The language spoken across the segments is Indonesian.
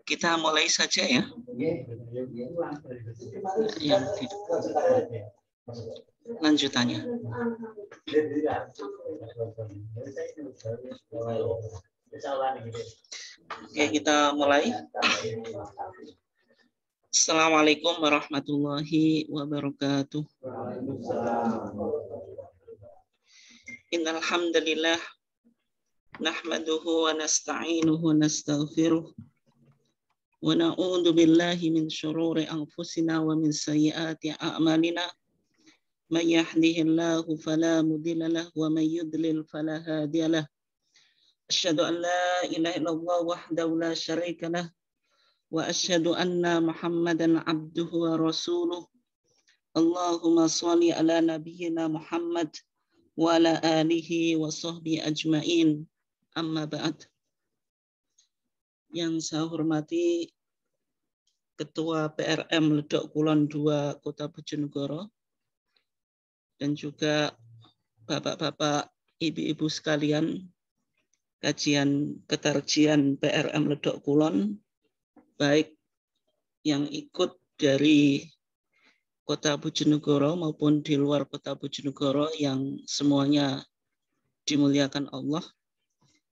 Kita mulai saja ya. Yang lanjutannya. Oke, kita mulai. Assalamualaikum warahmatullahi wabarakatuh. Innal hamdalillah nahmaduhu wa nasta'inuhu wa nastaghfiruh. Wa na'udzu billahi min syururi anfusina wa min sayyiati a'malina. May yahdihillahu fala mudilla lahu wa may yudlil fala hadiya lahu. Asyhadu an la ilaha illallah wahdahu la syarika lahu wa asyhadu anna Muhammadan abduhu wa rasuluh. Allahumma shalli ala nabiyyina Muhammad wa ala alihi wa sahbihi ajmain. Amma ba'd. Yang saya hormati Ketua PRM Ledok Kulon II Kota Bojonegoro dan juga Bapak-bapak, Ibu-ibu sekalian, kajian ketarjian PRM Ledok Kulon, baik yang ikut dari Kota Bojonegoro maupun di luar Kota Bojonegoro yang semuanya dimuliakan Allah.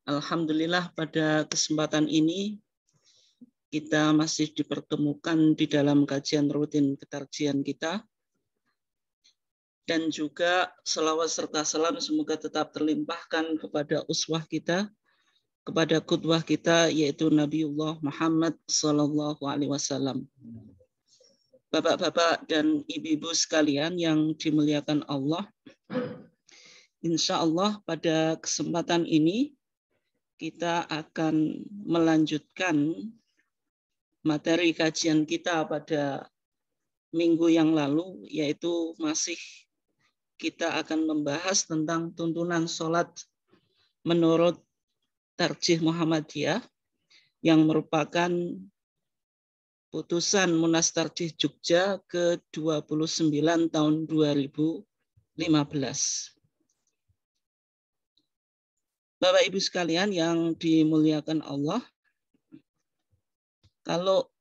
Alhamdulillah pada kesempatan ini kita masih dipertemukan di dalam kajian rutin ketarjian kita. Dan juga selawat serta salam semoga tetap terlimpahkan kepada uswah kita, kepada qudwah kita yaitu Nabiullah Muhammad sallallahu alaihi wasallam. Bapak-bapak dan ibu-ibu sekalian yang dimuliakan Allah, insya Allah pada kesempatan ini kita akan melanjutkan materi kajian kita pada minggu yang lalu, yaitu masih kita akan membahas tentang tuntunan sholat menurut Tarjih Muhammadiyah yang merupakan putusan Munas Tarjih Jogja ke-29 tahun 2015. Bapak Ibu sekalian yang dimuliakan Allah, kalau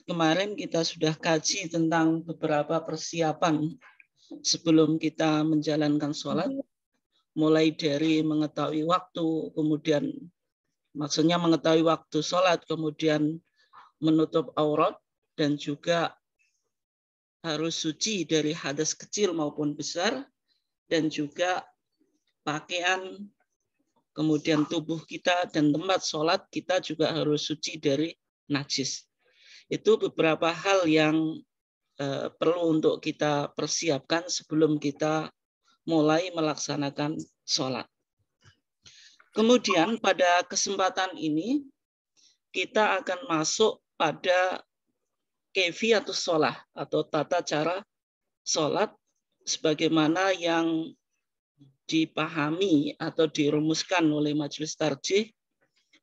kemarin kita sudah kaji tentang beberapa persiapan sebelum kita menjalankan sholat, mulai dari mengetahui waktu, kemudian maksudnya mengetahui waktu sholat, kemudian menutup aurat, dan juga harus suci dari hadas kecil maupun besar, dan juga pakaian, kemudian tubuh kita dan tempat sholat kita juga harus suci dari najis. Itu beberapa hal yang perlu untuk kita persiapkan sebelum kita mulai melaksanakan sholat. Kemudian pada kesempatan ini kita akan masuk pada kaifiyatus sholat atau tata cara sholat sebagaimana yang dipahami atau dirumuskan oleh Majelis Tarjih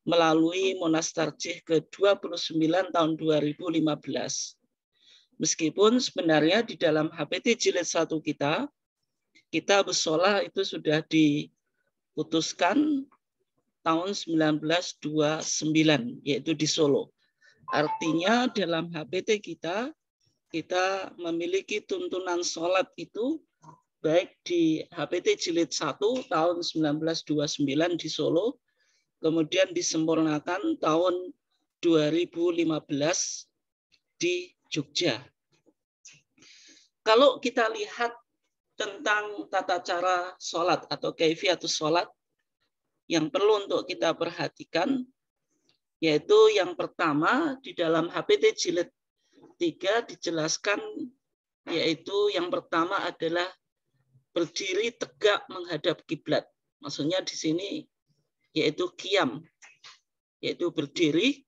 melalui Munas Tarjih ke-29 tahun 2015. Meskipun sebenarnya di dalam HPT jilid 1 kita sholat itu sudah diputuskan tahun 1929, yaitu di Solo. Artinya dalam HPT kita memiliki tuntunan sholat itu baik di HPT jilid 1 tahun 1929 di Solo, kemudian disempurnakan tahun 2015 di Jogja. Kalau kita lihat tentang tata cara sholat atau kaifiatus sholat yang perlu untuk kita perhatikan, yaitu yang pertama di dalam HPT jilid 3 dijelaskan, yaitu yang pertama adalah berdiri tegak menghadap kiblat. Maksudnya di sini yaitu qiyam, yaitu berdiri,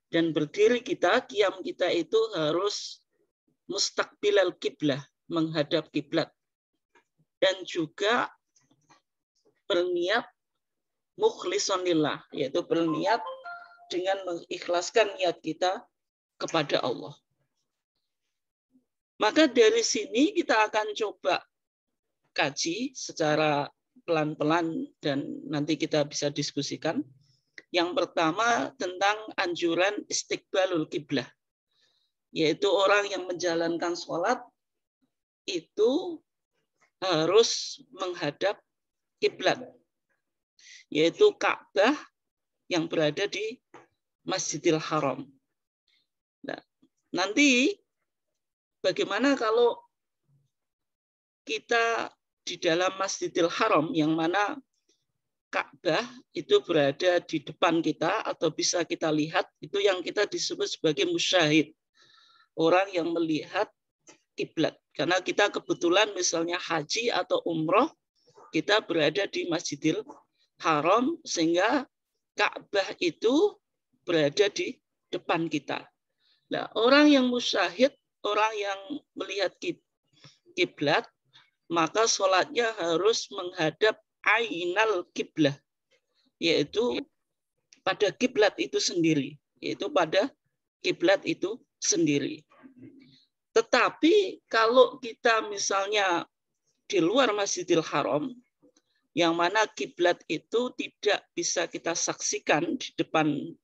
dan berdiri kita, qiyam kita itu harus mustaqbilal kiblah, menghadap kiblat, dan juga berniat mukhlishon lillah, yaitu berniat dengan mengikhlaskan niat kita kepada Allah. Maka dari sini kita akan coba kaji secara pelan-pelan dan nanti kita bisa diskusikan. Yang pertama tentang anjuran istiqbalul kiblah, yaitu orang yang menjalankan sholat itu harus menghadap kiblat, yaitu Ka'bah yang berada di Masjidil Haram. Nah, nanti bagaimana kalau kita di dalam Masjidil Haram yang mana Ka'bah itu berada di depan kita atau bisa kita lihat, itu yang kita disebut sebagai musyahid, orang yang melihat kiblat. Karena kita kebetulan misalnya haji atau umroh, kita berada di Masjidil Haram sehingga Ka'bah itu berada di depan kita. Nah, orang yang musyahid, orang yang melihat kiblat, maka sholatnya harus menghadap ainal kiblah, yaitu pada kiblat itu sendiri, yaitu pada kiblat itu sendiri. Tetapi kalau kita misalnya di luar Masjidil Haram, yang mana kiblat itu tidak bisa kita saksikan di depan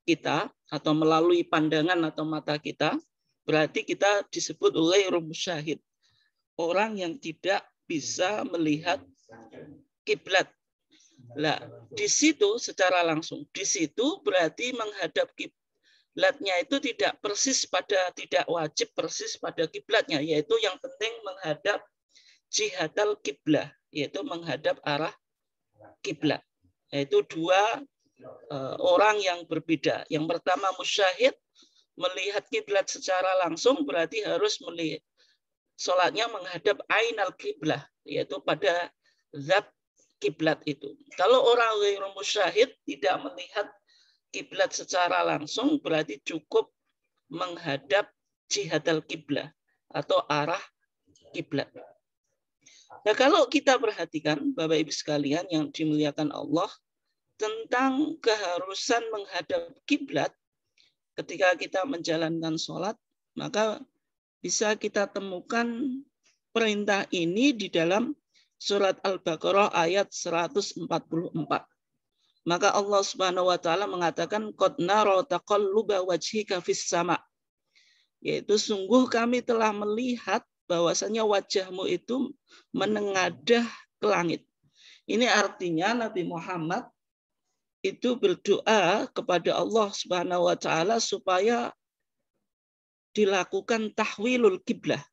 kita atau melalui pandangan atau mata kita, berarti kita disebut ghairu musyahid, orang yang tidak bisa melihat kiblat. Nah, di situ secara langsung, di situ berarti menghadap kiblatnya itu tidak wajib persis pada kiblatnya, yaitu yang penting menghadap jihadal kiblah, yaitu menghadap arah kiblat. Yaitu dua orang yang berbeda. Yang pertama musyahid, melihat kiblat secara langsung, berarti harus melihat sholatnya menghadap ainal kiblah, yaitu pada zat kiblat itu. Kalau orang ghairu musyahid tidak melihat kiblat secara langsung, berarti cukup menghadap jihadal kiblah atau arah kiblat. Nah, kalau kita perhatikan Bapak Ibu sekalian yang dimuliakan Allah, tentang keharusan menghadap kiblat ketika kita menjalankan sholat, maka bisa kita temukan perintah ini di dalam surat Al-Baqarah ayat 144. Maka Allah Subhanahu wa taala mengatakan qad nara taqalluba wajhika fis sama, yaitu sungguh kami telah melihat bahwasanya wajahmu itu menengadah ke langit. Ini artinya Nabi Muhammad itu berdoa kepada Allah Subhanahu wa taala supaya dilakukan tahwilul kiblah,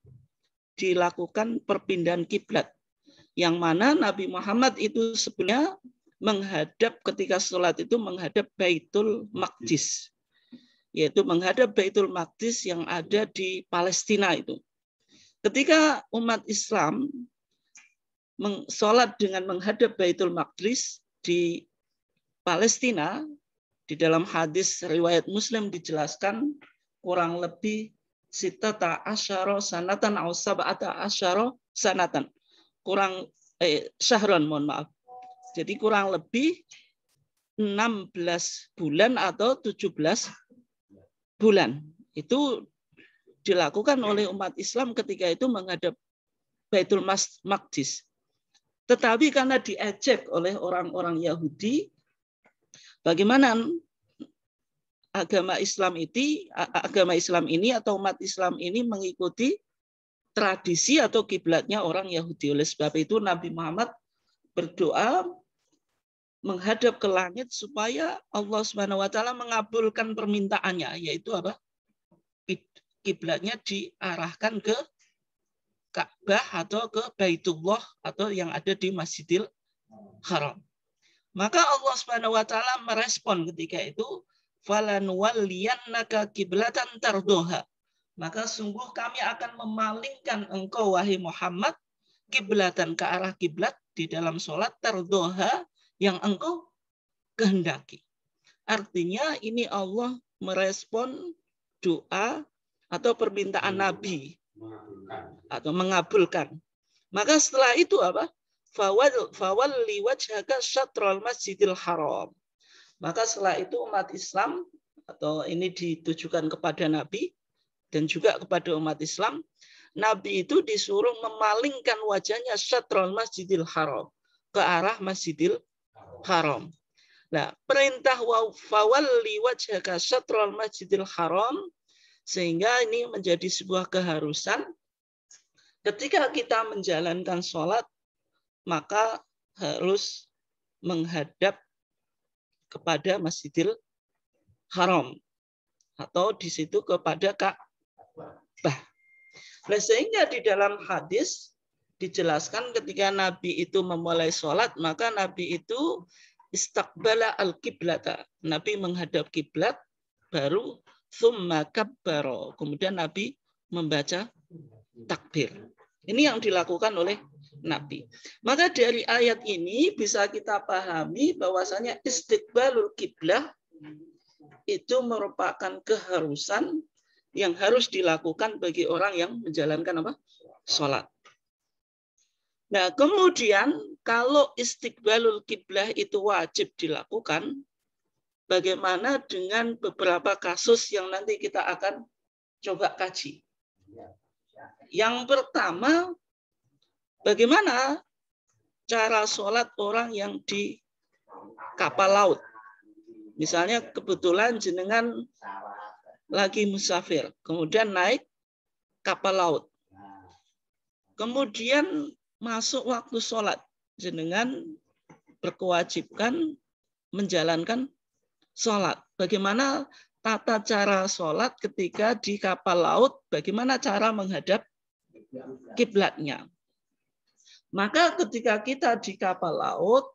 dilakukan perpindahan kiblat, yang mana Nabi Muhammad itu sebenarnya menghadap ketika sholat itu menghadap Baitul Maqdis, yaitu menghadap Baitul Maqdis yang ada di Palestina itu. Ketika umat Islam sholat dengan menghadap Baitul Maqdis di Palestina, di dalam hadis riwayat Muslim dijelaskan kurang lebih sitata asyara sanatan atau sab'ata asyara sanatan. Syahron, mohon maaf. Jadi kurang lebih 16 bulan atau 17 bulan. Itu dilakukan oleh umat Islam ketika itu menghadap Baitul Maqdis. Tetapi karena diejek oleh orang-orang Yahudi, bagaimana agama Islam ini atau umat Islam ini mengikuti tradisi atau kiblatnya orang Yahudi. Oleh sebab itu Nabi Muhammad berdoa menghadap ke langit supaya Allah Subhanahu wa taala mengabulkan permintaannya, yaitu apa? Kiblatnya diarahkan ke Ka'bah atau ke Baitullah atau yang ada di Masjidil Haram. Maka Allah Subhanahu wa taala merespon ketika itu, falanuwalliyannaka kiblatan tardoha. Maka sungguh kami akan memalingkan engkau wahai Muhammad kiblatan ke arah kiblat di dalam sholat tardoha yang engkau kehendaki. Artinya ini Allah merespon doa atau permintaan Nabi atau mengabulkan. Maka setelah itu apa? Fawalli wajhaka syatral masjidil haram. Maka setelah itu umat Islam atau ini ditujukan kepada Nabi dan juga kepada umat Islam, Nabi itu disuruh memalingkan wajahnya syatral masjidil haram ke arah Masjidil Haram. Nah, perintah fawalli wajhaka syatral masjidil haram sehingga ini menjadi sebuah keharusan ketika kita menjalankan sholat maka harus menghadap kepada Masjidil Haram atau di situ kepada Ka'bah. Nah, sehingga di dalam hadis dijelaskan ketika Nabi itu memulai sholat maka Nabi itu istaqbala al-kiblata. Nabi menghadap kiblat baru tsumma kabbara. Kemudian Nabi membaca takbir. Ini yang dilakukan oleh Nabi. Maka dari ayat ini bisa kita pahami bahwasanya istiqbalul kiblah itu merupakan keharusan yang harus dilakukan bagi orang yang menjalankan apa? Sholat. Nah, kemudian kalau istiqbalul kiblah itu wajib dilakukan, bagaimana dengan beberapa kasus yang nanti kita akan coba kaji? Yang pertama, bagaimana cara sholat orang yang di kapal laut? Misalnya kebetulan jenengan lagi musafir, kemudian naik kapal laut. Kemudian masuk waktu sholat, jenengan berkewajiban menjalankan sholat. Bagaimana tata cara sholat ketika di kapal laut? Bagaimana cara menghadap kiblatnya? Maka ketika kita di kapal laut,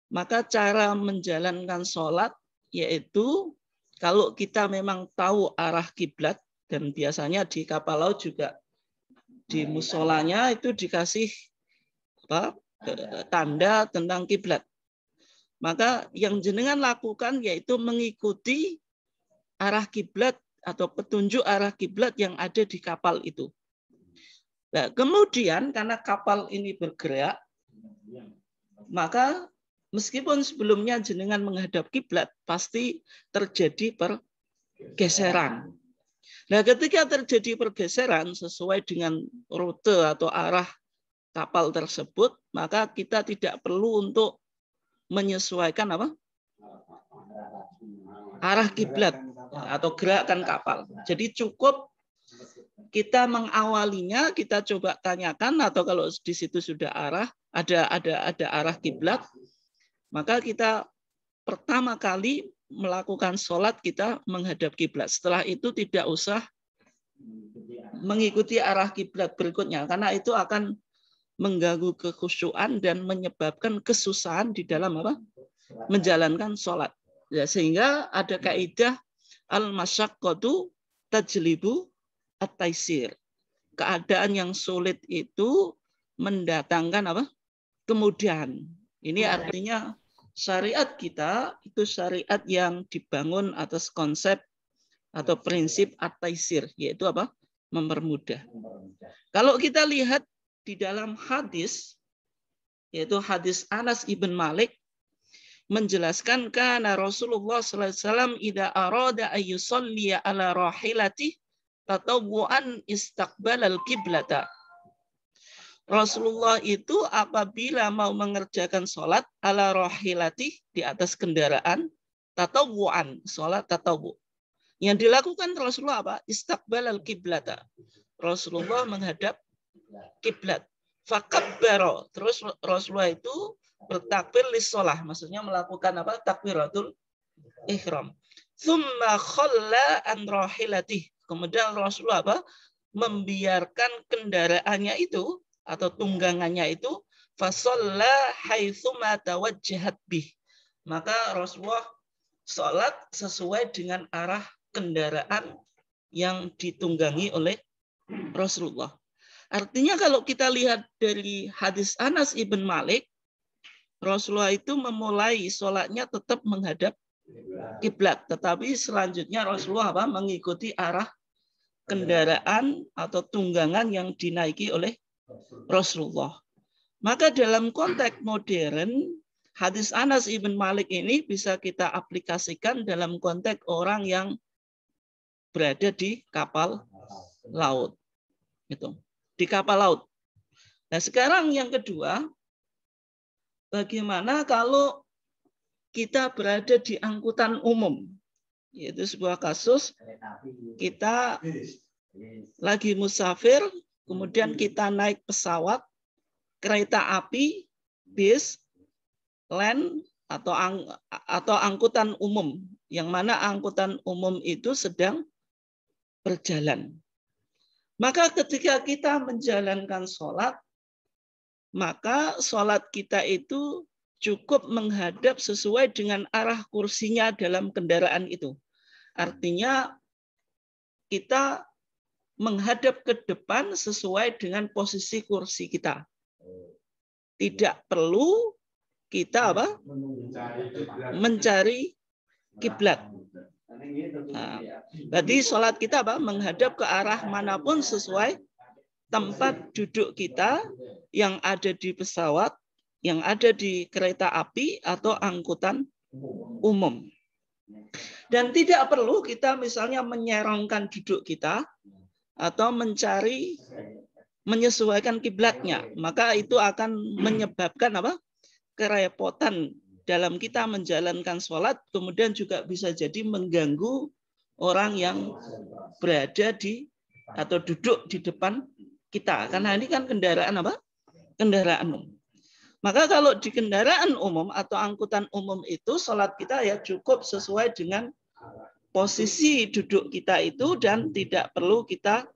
maka cara menjalankan sholat yaitu kalau kita memang tahu arah kiblat dan biasanya di kapal laut juga di musolanya itu dikasih tanda tentang kiblat. Maka yang jenengan lakukan yaitu mengikuti arah kiblat atau petunjuk arah kiblat yang ada di kapal itu. Nah, kemudian karena kapal ini bergerak, maka meskipun sebelumnya jenengan menghadap kiblat, pasti terjadi pergeseran. Nah, ketika terjadi pergeseran sesuai dengan rute atau arah kapal tersebut, maka kita tidak perlu untuk menyesuaikan apa? Arah kiblat atau gerakan kapal. Jadi cukup kita mengawalinya, kita coba tanyakan atau kalau di situ sudah ada arah kiblat, maka kita pertama kali melakukan sholat kita menghadap kiblat. Setelah itu tidak usah mengikuti arah kiblat berikutnya karena itu akan mengganggu kekhusyuan dan menyebabkan kesusahan di dalam apa? Menjalankan sholat. Ya, sehingga ada kaidah al-masyaqqatu tajlibu at-taisir. Keadaan yang sulit itu mendatangkan apa? Kemudahan. Ini artinya syariat kita itu syariat yang dibangun atas konsep atau prinsip at-taisir, yaitu apa? Mempermudah. Kalau kita lihat di dalam hadis, yaitu hadis Anas ibn Malik, menjelaskan karena Rasulullah sallallahu alaihi wasallam idza arada ay yusalli ala rahilati tatawwuan istaqbalal qiblata. Rasulullah itu apabila mau mengerjakan sholat ala rahilati di atas kendaraan tatawwuan, sholat tatawwu. Yang dilakukan Rasulullah apa? Istaqbalal qiblata. Rasulullah menghadap kiblat. Fakabbara. Terus Rasulullah itu bertakbir lissolah, maksudnya melakukan apa? Takbiratul ihram. Tsumma khalla an rahilatih. Kemudian Rasulullah apa? membiarkan kendaraannya itu atau tunggangannya itu fasalla haitsuma tawajjahat bih. Maka Rasulullah sholat sesuai dengan arah kendaraan yang ditunggangi oleh Rasulullah. Artinya kalau kita lihat dari hadis Anas ibn Malik, Rasulullah itu memulai sholatnya tetap menghadap kiblat, tetapi selanjutnya Rasulullah mengikuti arah kendaraan atau tunggangan yang dinaiki oleh Rasulullah. Maka dalam konteks modern, hadis Anas ibn Malik ini bisa kita aplikasikan dalam konteks orang yang berada di kapal laut. Gitu. Di kapal laut. Nah, sekarang yang kedua, bagaimana kalau kita berada di angkutan umum? Yaitu sebuah kasus kita lagi musafir, kemudian kita naik pesawat, kereta api, bis, land, atau angkutan umum, yang mana angkutan umum itu sedang berjalan. Maka ketika kita menjalankan sholat, maka sholat kita itu cukup menghadap sesuai dengan arah kursinya dalam kendaraan itu. Artinya kita menghadap ke depan sesuai dengan posisi kursi kita. Tidak perlu kita mencari kiblat. Nah, berarti sholat kita menghadap ke arah manapun sesuai tempat duduk kita yang ada di pesawat, yang ada di kereta api atau angkutan umum. Dan tidak perlu kita misalnya menyerongkan duduk kita atau menyesuaikan kiblatnya. Maka itu akan menyebabkan kerepotan dalam kita menjalankan sholat, kemudian juga bisa jadi mengganggu orang yang berada di atau duduk di depan kita. Karena ini kan kendaraan kendaraan umum. Maka kalau di kendaraan umum atau angkutan umum itu sholat kita ya cukup sesuai dengan posisi duduk kita itu dan tidak perlu kita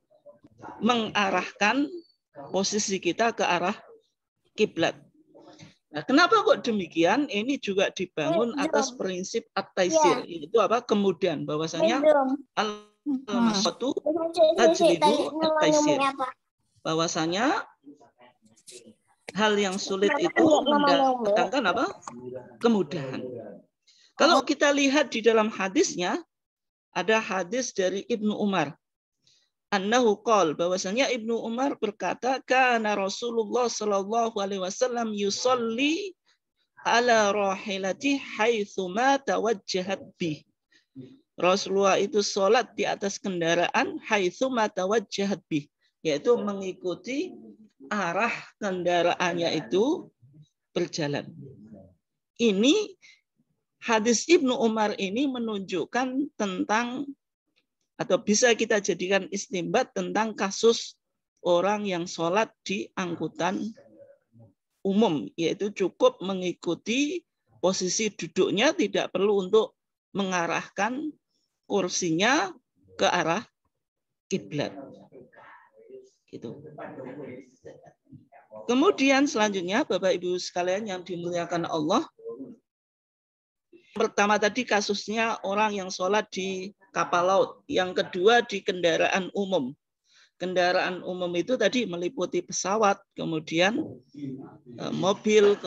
mengarahkan posisi kita ke arah kiblat. Nah, kenapa kok demikian? Ini juga dibangun atas prinsip at-taisir. Itu kemudian bahwasanya al-masatu tajlibu at-taisir. Bahwasanya hal yang sulit itu mendatangkan kemudahan. Kalau kita lihat di dalam hadisnya, ada hadis dari Ibnu Umar. Annahu qol, bahwasanya Ibnu Umar berkata, kana Rasulullah sallallahu alaihi wasallam yusolli ala rahilati haitsu ma tawajjahat bih. Rasulullah itu sholat di atas kendaraan haitsu ma tawajjahat bih, yaitu mengikuti arah kendaraannya itu berjalan. Ini hadis Ibnu Umar ini menunjukkan tentang atau bisa kita jadikan istimbat tentang kasus orang yang sholat di angkutan umum, yaitu cukup mengikuti posisi duduknya, tidak perlu untuk mengarahkan kursinya ke arah kiblat. Gitu. Kemudian selanjutnya Bapak Ibu sekalian yang dimuliakan Allah, pertama tadi kasusnya orang yang sholat di kapal laut. Yang kedua di kendaraan umum. Kendaraan umum itu tadi meliputi pesawat, kemudian mobil.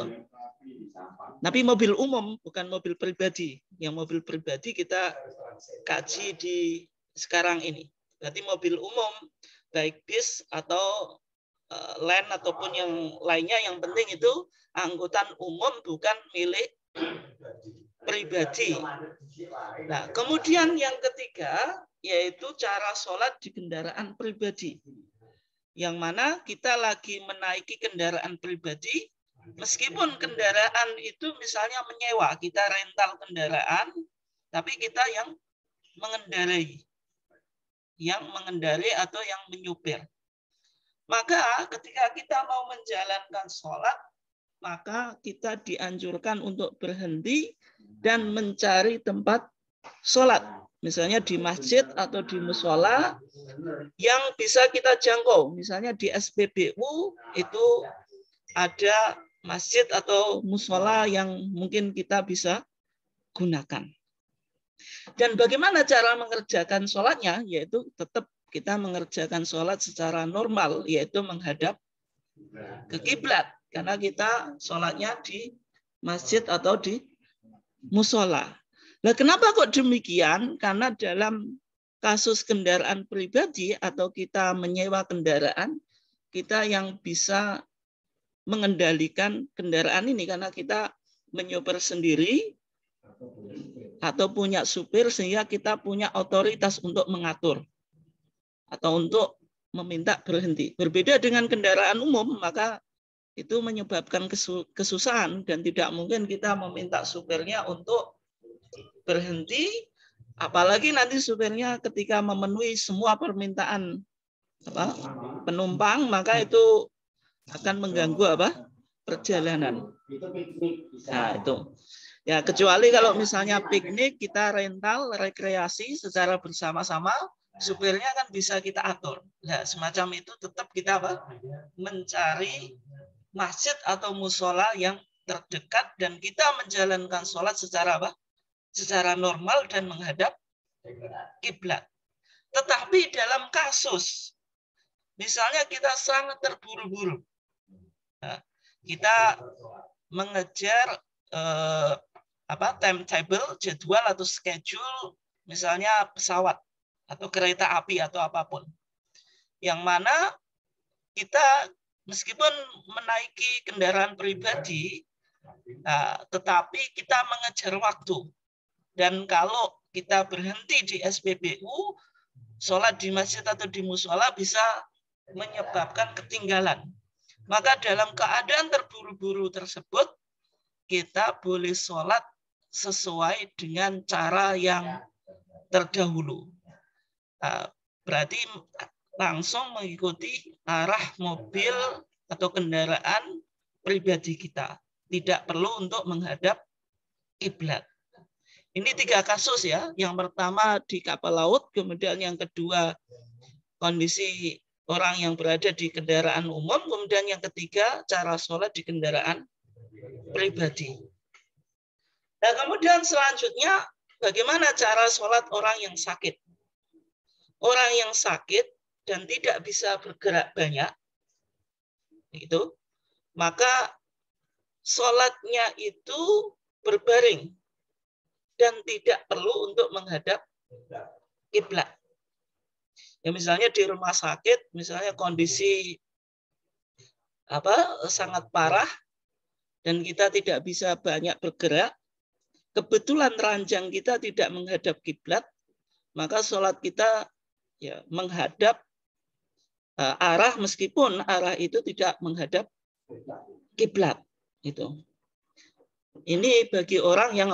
Tapi mobil umum, bukan mobil pribadi. Yang mobil pribadi kita kaji di sekarang ini. Berarti mobil umum, baik bis atau land ataupun yang lainnya, yang penting itu angkutan umum bukan milik pribadi. Nah, kemudian yang ketiga yaitu cara sholat di kendaraan pribadi. Yang mana kita lagi menaiki kendaraan pribadi, meskipun kendaraan itu misalnya menyewa, kita rental kendaraan, tapi kita yang mengendarai. Yang mengendarai atau yang menyupir. Maka ketika kita mau menjalankan sholat, maka kita dianjurkan untuk berhenti dan mencari tempat sholat, misalnya di masjid atau di musola yang bisa kita jangkau. Misalnya di SPBU itu ada masjid atau musola yang mungkin kita bisa gunakan. Dan bagaimana cara mengerjakan sholatnya? Yaitu tetap kita mengerjakan sholat secara normal, yaitu menghadap ke kiblat. Karena kita sholatnya di masjid atau di musola. Nah, kenapa kok demikian? Karena dalam kasus kendaraan pribadi atau kita menyewa kendaraan, kita yang bisa mengendalikan kendaraan ini karena kita menyopir sendiri atau punya supir sehingga kita punya otoritas untuk mengatur atau untuk meminta berhenti. Berbeda dengan kendaraan umum, maka itu menyebabkan kesusahan dan tidak mungkin kita meminta supirnya untuk berhenti, apalagi nanti supirnya ketika memenuhi semua permintaan penumpang, maka itu akan mengganggu perjalanan. Nah, itu. Ya, kecuali kalau misalnya piknik, kita rental, rekreasi secara bersama-sama, supirnya kan bisa kita atur. Nah, semacam itu tetap kita mencari masjid atau musola yang terdekat dan kita menjalankan sholat secara normal dan menghadap kiblat. Tetapi dalam kasus misalnya kita sangat terburu-buru, kita mengejar timetable, jadwal atau schedule, misalnya pesawat atau kereta api atau apapun, yang mana kita meskipun menaiki kendaraan pribadi, tetapi kita mengejar waktu. Dan kalau kita berhenti di SPBU, sholat di masjid atau di musola bisa menyebabkan ketinggalan. Maka dalam keadaan terburu-buru tersebut, kita boleh sholat sesuai dengan cara yang terdahulu. Berarti langsung mengikuti arah mobil atau kendaraan pribadi kita. Tidak perlu untuk menghadap kiblat. Ini 3 kasus ya. Yang pertama di kapal laut, kemudian yang kedua kondisi orang yang berada di kendaraan umum, kemudian yang ketiga cara sholat di kendaraan pribadi. Nah, kemudian selanjutnya bagaimana cara sholat orang yang sakit? Orang yang sakit dan tidak bisa bergerak banyak, itu maka sholatnya itu berbaring dan tidak perlu untuk menghadap kiblat. Ya, misalnya di rumah sakit, misalnya kondisi sangat parah dan kita tidak bisa banyak bergerak, kebetulan ranjang kita tidak menghadap kiblat, maka sholat kita ya menghadap arah meskipun arah itu tidak menghadap kiblat. Itu. Ini bagi orang yang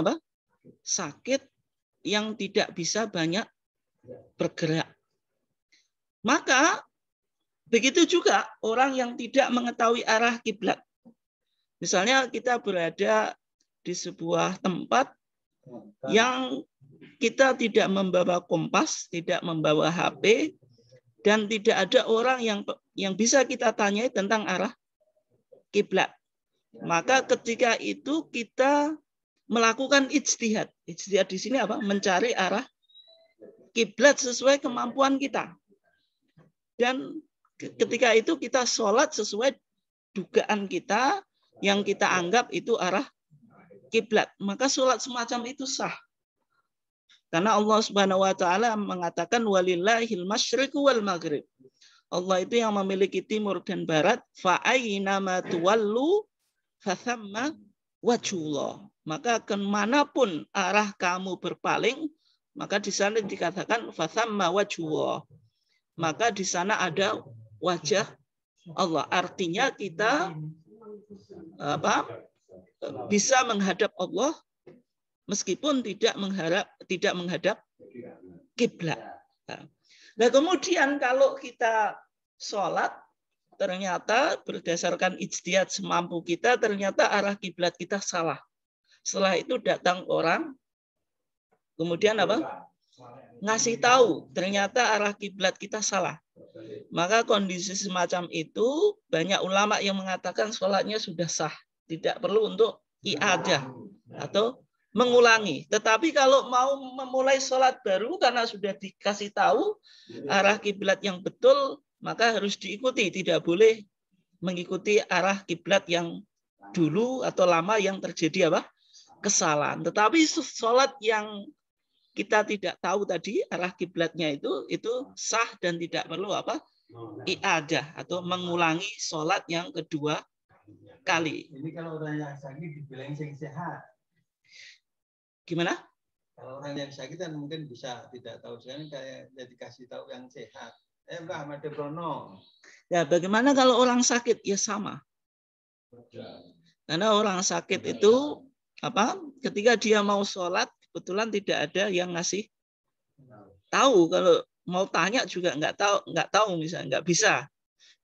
sakit yang tidak bisa banyak bergerak. Maka begitu juga orang yang tidak mengetahui arah kiblat. Misalnya kita berada di sebuah tempat yang kita tidak membawa kompas, tidak membawa HP, dan tidak ada orang yang bisa kita tanyai tentang arah kiblat. Maka ketika itu kita melakukan ijtihad. Ijtihad di sini mencari arah kiblat sesuai kemampuan kita. Dan ketika itu kita sholat sesuai dugaan kita yang kita anggap itu arah kiblat. Maka sholat semacam itu sah. Karena Allah Subhanahu wa taala mengatakan walillahil masyriqu wal maghrib. Allah itu yang memiliki timur dan barat, fa aynama tuwallu fathamma wajhullah. Maka kemanapun arah kamu berpaling, maka di sana dikatakan fathamma wajhullah. Maka di sana ada wajah Allah. Artinya kita bisa menghadap Allah meskipun tidak menghadap kiblat. Nah, kemudian kalau kita sholat, ternyata berdasarkan ijtihad semampu kita, ternyata arah kiblat kita salah. Setelah itu datang orang kemudian apa? Ngasih tahu ternyata arah kiblat kita salah. Maka kondisi semacam itu banyak ulama yang mengatakan sholatnya sudah sah, tidak perlu untuk i'adah atau mengulangi. Tetapi kalau mau memulai sholat baru karena sudah dikasih tahu arah kiblat yang betul, maka harus diikuti, tidak boleh mengikuti arah kiblat yang dulu atau lama yang terjadi apa? Kesalahan. Tetapi sholat yang kita tidak tahu tadi arah kiblatnya itu sah dan tidak perlu apa? I'adah atau mengulangi sholat yang kedua kali. Ini kalau orang yang sakit dibilang yang sehat. Gimana? Kalau orang yang sakit kan mungkin bisa tidak tahu, sekarang kayak jadi kasih tahu yang sehat. Mbak Ahmad Brono. Ya, bagaimana kalau orang sakit? Ya sama. Karena orang sakit itu apa? Ketika dia mau sholat, kebetulan tidak ada yang ngasih tahu. Kalau mau tanya juga nggak tahu misalnya nggak bisa.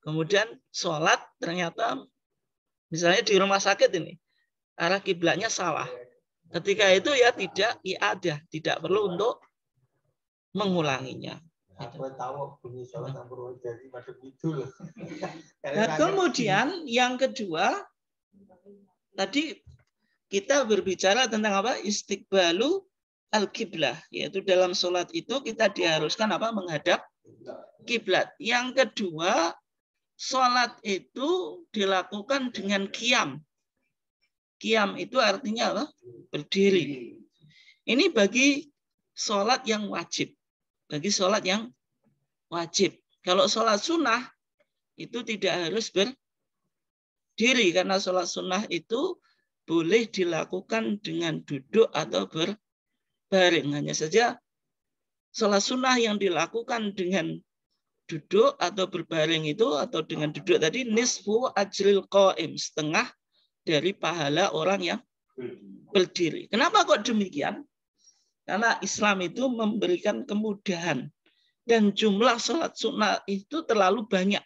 Kemudian sholat ternyata misalnya di rumah sakit ini arah kiblatnya salah. Ketika itu ya tidak i'adah, tidak perlu untuk mengulanginya. Nah, kemudian yang kedua tadi kita berbicara tentang apa? Istiqbalu al-qiblah, yaitu dalam sholat itu kita diharuskan apa? Menghadap kiblat. Yang kedua, sholat itu dilakukan dengan qiyam. Qiyam itu artinya apa? Berdiri. Ini bagi sholat yang wajib. Bagi sholat yang wajib. Kalau sholat sunnah itu tidak harus berdiri karena sholat sunnah itu boleh dilakukan dengan duduk atau berbaring. Hanya saja sholat sunnah yang dilakukan dengan duduk atau berbaring itu atau dengan duduk tadi nisfu ajril qaim, setengah dari pahala orang yang berdiri. Kenapa kok demikian? Karena Islam itu memberikan kemudahan dan jumlah sholat sunnah itu terlalu banyak.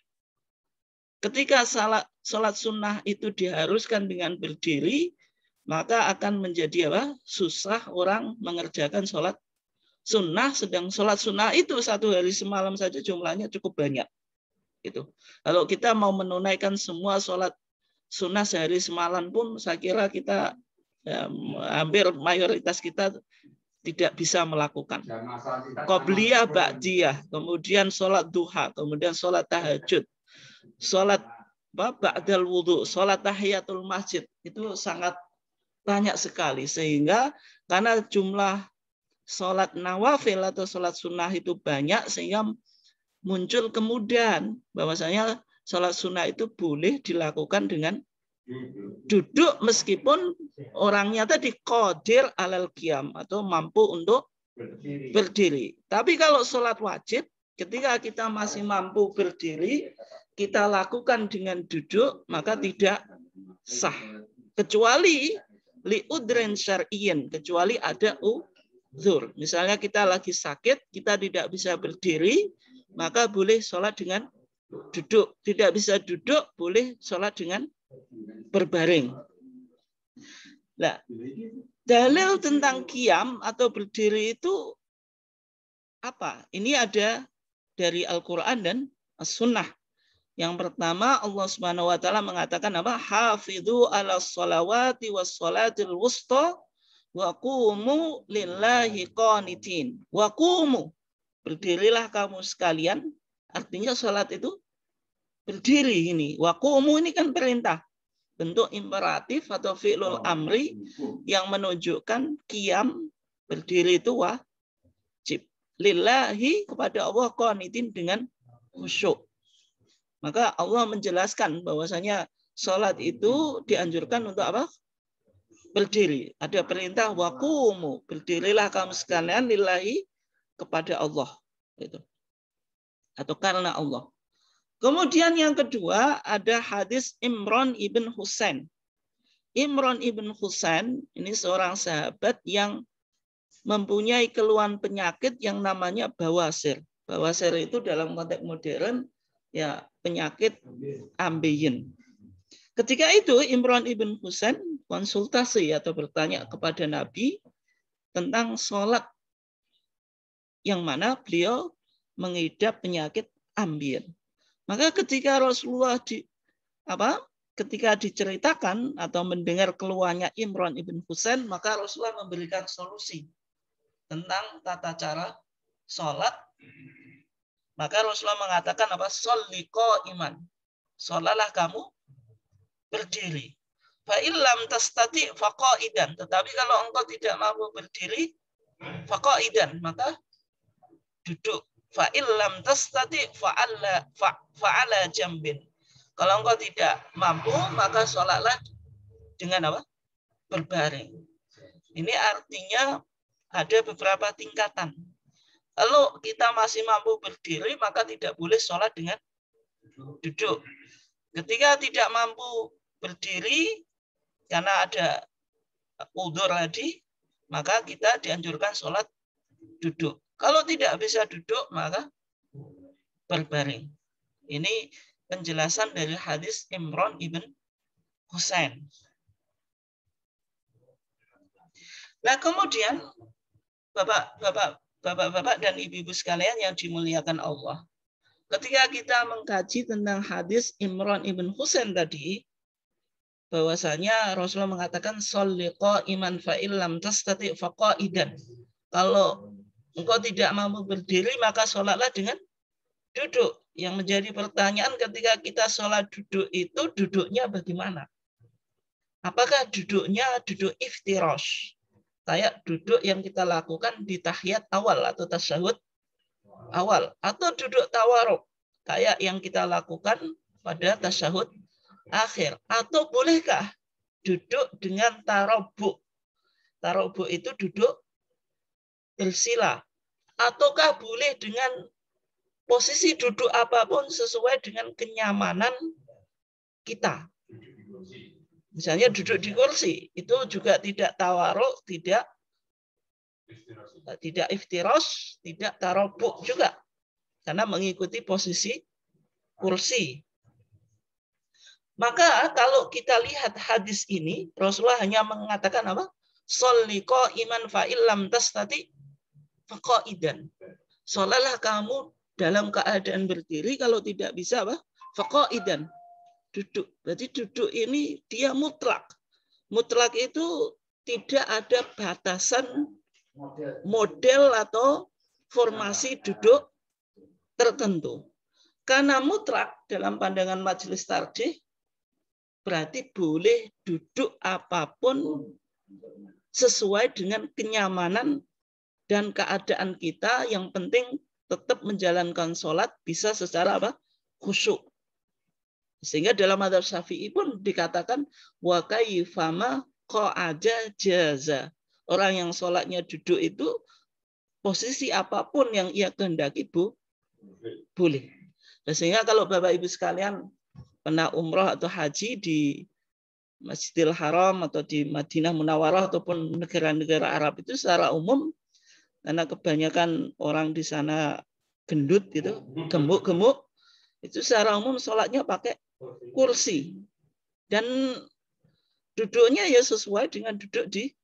Ketika sholat sunnah itu diharuskan dengan berdiri, maka akan menjadi apa? Susah orang mengerjakan sholat sunnah, sedang sholat sunnah itu satu hari semalam saja jumlahnya cukup banyak. Itu. Kalau kita mau menunaikan semua sholat sunnah sehari semalam pun, saya kira kita hampir mayoritas kita tidak bisa melakukan. Qobliyah, ba'diyah, kemudian sholat duha, kemudian sholat tahajud, sholat ba'dal wudhu, sholat tahiyatul masjid, itu sangat banyak sekali. Sehingga karena jumlah sholat nawafil atau sholat sunnah itu banyak, sehingga muncul kemudahan bahwasanya sholat sunnah itu boleh dilakukan dengan duduk meskipun orangnya tadi qadir alal qiyam atau mampu untuk berdiri. Tapi kalau sholat wajib, ketika kita masih mampu berdiri, kita lakukan dengan duduk, maka tidak sah. Kecuali li'udrin syar'iyyin, kecuali ada uzur. Misalnya kita lagi sakit, kita tidak bisa berdiri, maka boleh sholat dengan duduk. Tidak bisa duduk, boleh sholat dengan berbaring. Nah, dalil tentang qiyam atau berdiri itu apa? Ini ada dari Al-Quran dan As-Sunnah. Yang pertama, Allah Subhanahu wa taala mengatakan apa? Hafidhu 'alas sholawati was sholatil wusta wa qumu lillahi qanitin. Wa qumu, berdirilah kamu sekalian, artinya sholat itu berdiri ini. Wa qumu ini kan perintah, bentuk imperatif atau fi'lul amri yang menunjukkan qiyam, berdiri itu wajib. Lillahi, kepada Allah, qanitin, dengan khusyuk. Maka Allah menjelaskan bahwasanya sholat itu dianjurkan untuk apa? Berdiri. Ada perintah waqumu, berdirilah kamu sekalian lillahi, kepada Allah. Itu. Atau karena Allah. Kemudian yang kedua ada hadis Imran ibn Husain. Imran ibn Husain ini seorang sahabat yang mempunyai keluhan penyakit yang namanya bawasir. Bawasir itu dalam konteks modern ya penyakit ambeien. Ketika itu Imran ibn Husain konsultasi atau bertanya kepada Nabi tentang sholat yang mana beliau mengidap penyakit ambien. Maka ketika Rasulullah ketika diceritakan atau mendengar keluhannya Imran ibn Husain, maka Rasulullah memberikan solusi tentang tata cara sholat. Maka Rasulullah mengatakan apa? Sholli qa'iman. Sholalah kamu berdiri. Fa illam tastati faqa'idan. Tetapi kalau engkau tidak mampu berdiri, faqa'idan, maka duduk. Fa illam tastati fa'ala jambin. Kalau engkau tidak mampu, maka sholatlah dengan apa? Berbaring. Ini artinya ada beberapa tingkatan. Kalau kita masih mampu berdiri, maka tidak boleh sholat dengan duduk. Ketika tidak mampu berdiri, karena ada udzur tadi, maka kita dianjurkan sholat duduk. Kalau tidak bisa duduk, maka berbaring. Ini penjelasan dari hadis Imran ibn Husain. Nah, kemudian Bapak-bapak dan ibu-ibu sekalian yang dimuliakan Allah. Ketika kita mengkaji tentang hadis Imran ibn Husain tadi, bahwasanya Rasulullah mengatakan sholli qa'iman fa illam tastati faqa'idan. Kalau engkau tidak mampu berdiri, maka sholatlah dengan duduk. Yang menjadi pertanyaan ketika kita sholat duduk itu, duduknya bagaimana? Apakah duduknya duduk iftirash? Kayak duduk yang kita lakukan di tahiyat awal atau tasyahud awal, atau duduk tawaruk kayak yang kita lakukan pada tasyahud akhir, atau bolehkah duduk dengan tarabuk? Tarabuk itu duduk bersila, ataukah boleh dengan posisi duduk apapun sesuai dengan kenyamanan kita? Misalnya duduk di kursi, itu juga tidak tawaruk, tidak iftirash, tidak tarabuk juga. Karena mengikuti posisi kursi. Maka kalau kita lihat hadis ini, Rasulullah hanya mengatakan apa? Sholli qa'iman fa illam tastati faqa'idan. Sholatlah kamu dalam keadaan berdiri, kalau tidak bisa apa? Faqa'idan. Duduk. Berarti duduk ini dia mutlak. Mutlak itu tidak ada batasan model atau formasi duduk tertentu. Karena mutlak dalam pandangan majelis tarjih berarti boleh duduk apapun sesuai dengan kenyamanan dan keadaan kita. Yang penting tetap menjalankan sholat bisa secara apa? Khusyuk. Sehingga dalam mazhab Syafi'i pun dikatakan wa kaifama qa'ada jaza. Orang yang sholatnya duduk itu posisi apapun yang ia kehendaki boleh. Sehingga kalau Bapak Ibu sekalian pernah umroh atau haji di Masjidil Haram atau di Madinah Munawwarah ataupun negara-negara Arab itu secara umum, karena kebanyakan orang di sana gendut gitu, gemuk-gemuk, itu secara umum sholatnya pakai kursi. Dan duduknya ya sesuai dengan duduk di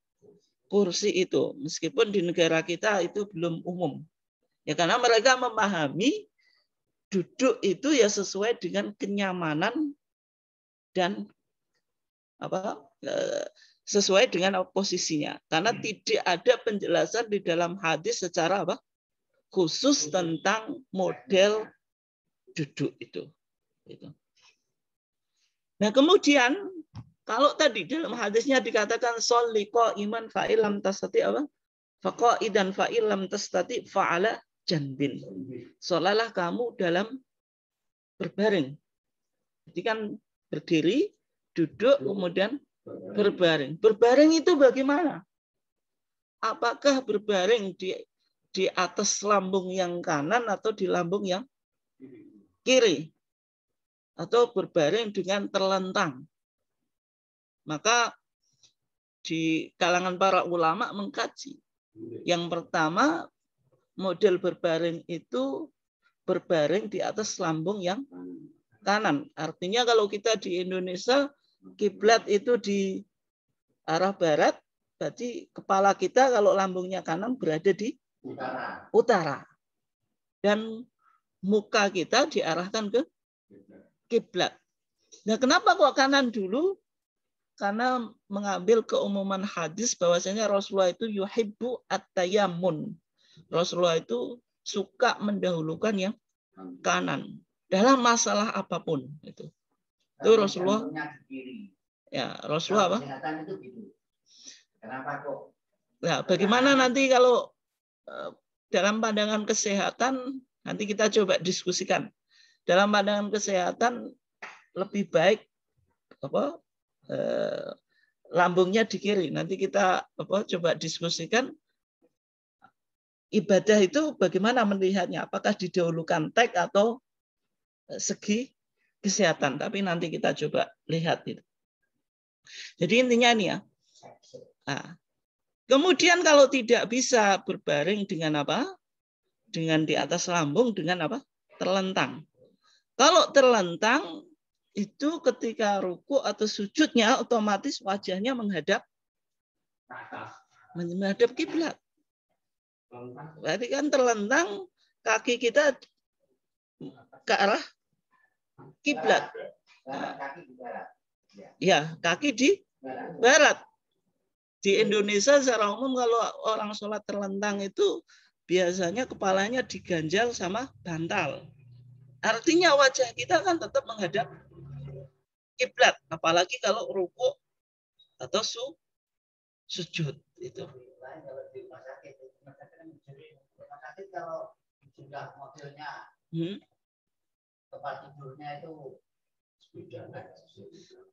kursi itu. Meskipun di negara kita itu belum umum. Ya karena mereka memahami duduk itu ya sesuai dengan kenyamanan dan sesuai dengan posisinya. Karena tidak ada penjelasan di dalam hadis secara khusus tentang model duduk itu. Nah, kemudian kalau tadi dalam hadisnya dikatakan sholli qa'iman fa illam tastati faqa'idan fa illam tastati fa'ala janbin. Sholatlah kamu dalam berbaring. Jadi kan berdiri, duduk, kemudian berbaring. Berbaring itu bagaimana? Apakah berbaring di atas lambung yang kanan atau di lambung yang kiri? Atau berbaring dengan terlentang? Maka di kalangan para ulama mengkaji. Yang pertama, model berbaring itu berbaring di atas lambung yang kanan. Artinya kalau kita di Indonesia, kiblat itu di arah barat, berarti kepala kita kalau lambungnya kanan berada di utara. Dan muka kita diarahkan ke kiblat. Nah, kenapa kok kanan dulu? Karena mengambil keumuman hadis bahwasanya Rasulullah itu yuhibbu at-tayammun. Rasulullah itu suka mendahulukan yang kanan dalam masalah apapun itu. Itu Rasulullah. Ya, Rasulullah apa? Kenapa kok? Nah, bagaimana nanti kalau dalam pandangan kesehatan, nanti kita coba diskusikan. Dalam pandangan kesehatan lebih baik apa? Lambungnya di kiri. Nanti kita coba diskusikan ibadah itu bagaimana melihatnya. Apakah didahulukan tek atau segi kesehatan. Tapi nanti kita coba lihat itu. Jadi intinya ini ya. Nah, kemudian kalau tidak bisa berbaring dengan apa? Dengan di atas lambung dengan apa? Terlentang. Kalau terlentang itu ketika ruku atau sujudnya otomatis wajahnya menghadap kiblat. Berarti kan terlentang, kaki kita ke arah kiblat. Ya, kaki di barat. Di Indonesia secara umum kalau orang sholat terlentang itu biasanya kepalanya diganjal sama bantal. Artinya wajah kita kan tetap menghadap kiblat, apalagi kalau ruku atau sujud itu. Kalau sudah modelnya tempat tidurnya itu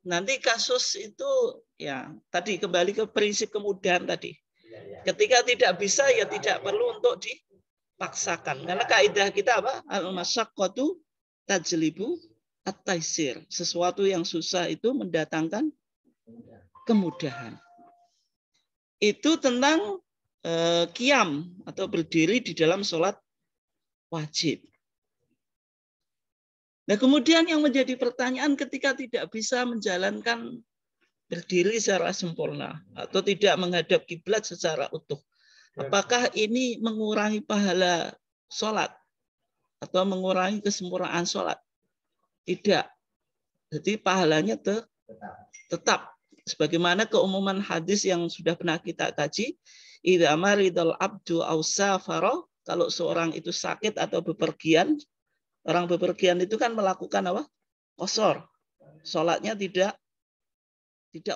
nanti kasus itu ya tadi kembali ke prinsip kemudahan tadi. Ketika tidak bisa ya tidak perlu untuk dipaksakan. Karena kaidah kita apa? Al-masyaqqatu tajlibu at-taisir. Sesuatu yang susah itu mendatangkan kemudahan. Itu tentang qiyam atau berdiri di dalam sholat wajib. Nah, kemudian yang menjadi pertanyaan ketika tidak bisa menjalankan berdiri secara sempurna atau tidak menghadap kiblat secara utuh. Apakah ini mengurangi pahala sholat atau mengurangi kesempurnaan sholat? Tidak. Jadi pahalanya tetap. Sebagaimana keumuman hadis yang sudah pernah kita kaji. Idza maridal abdu aw safara, kalau seorang itu sakit atau bepergian, orang bepergian itu kan melakukan apa? Qashar. Salatnya tidak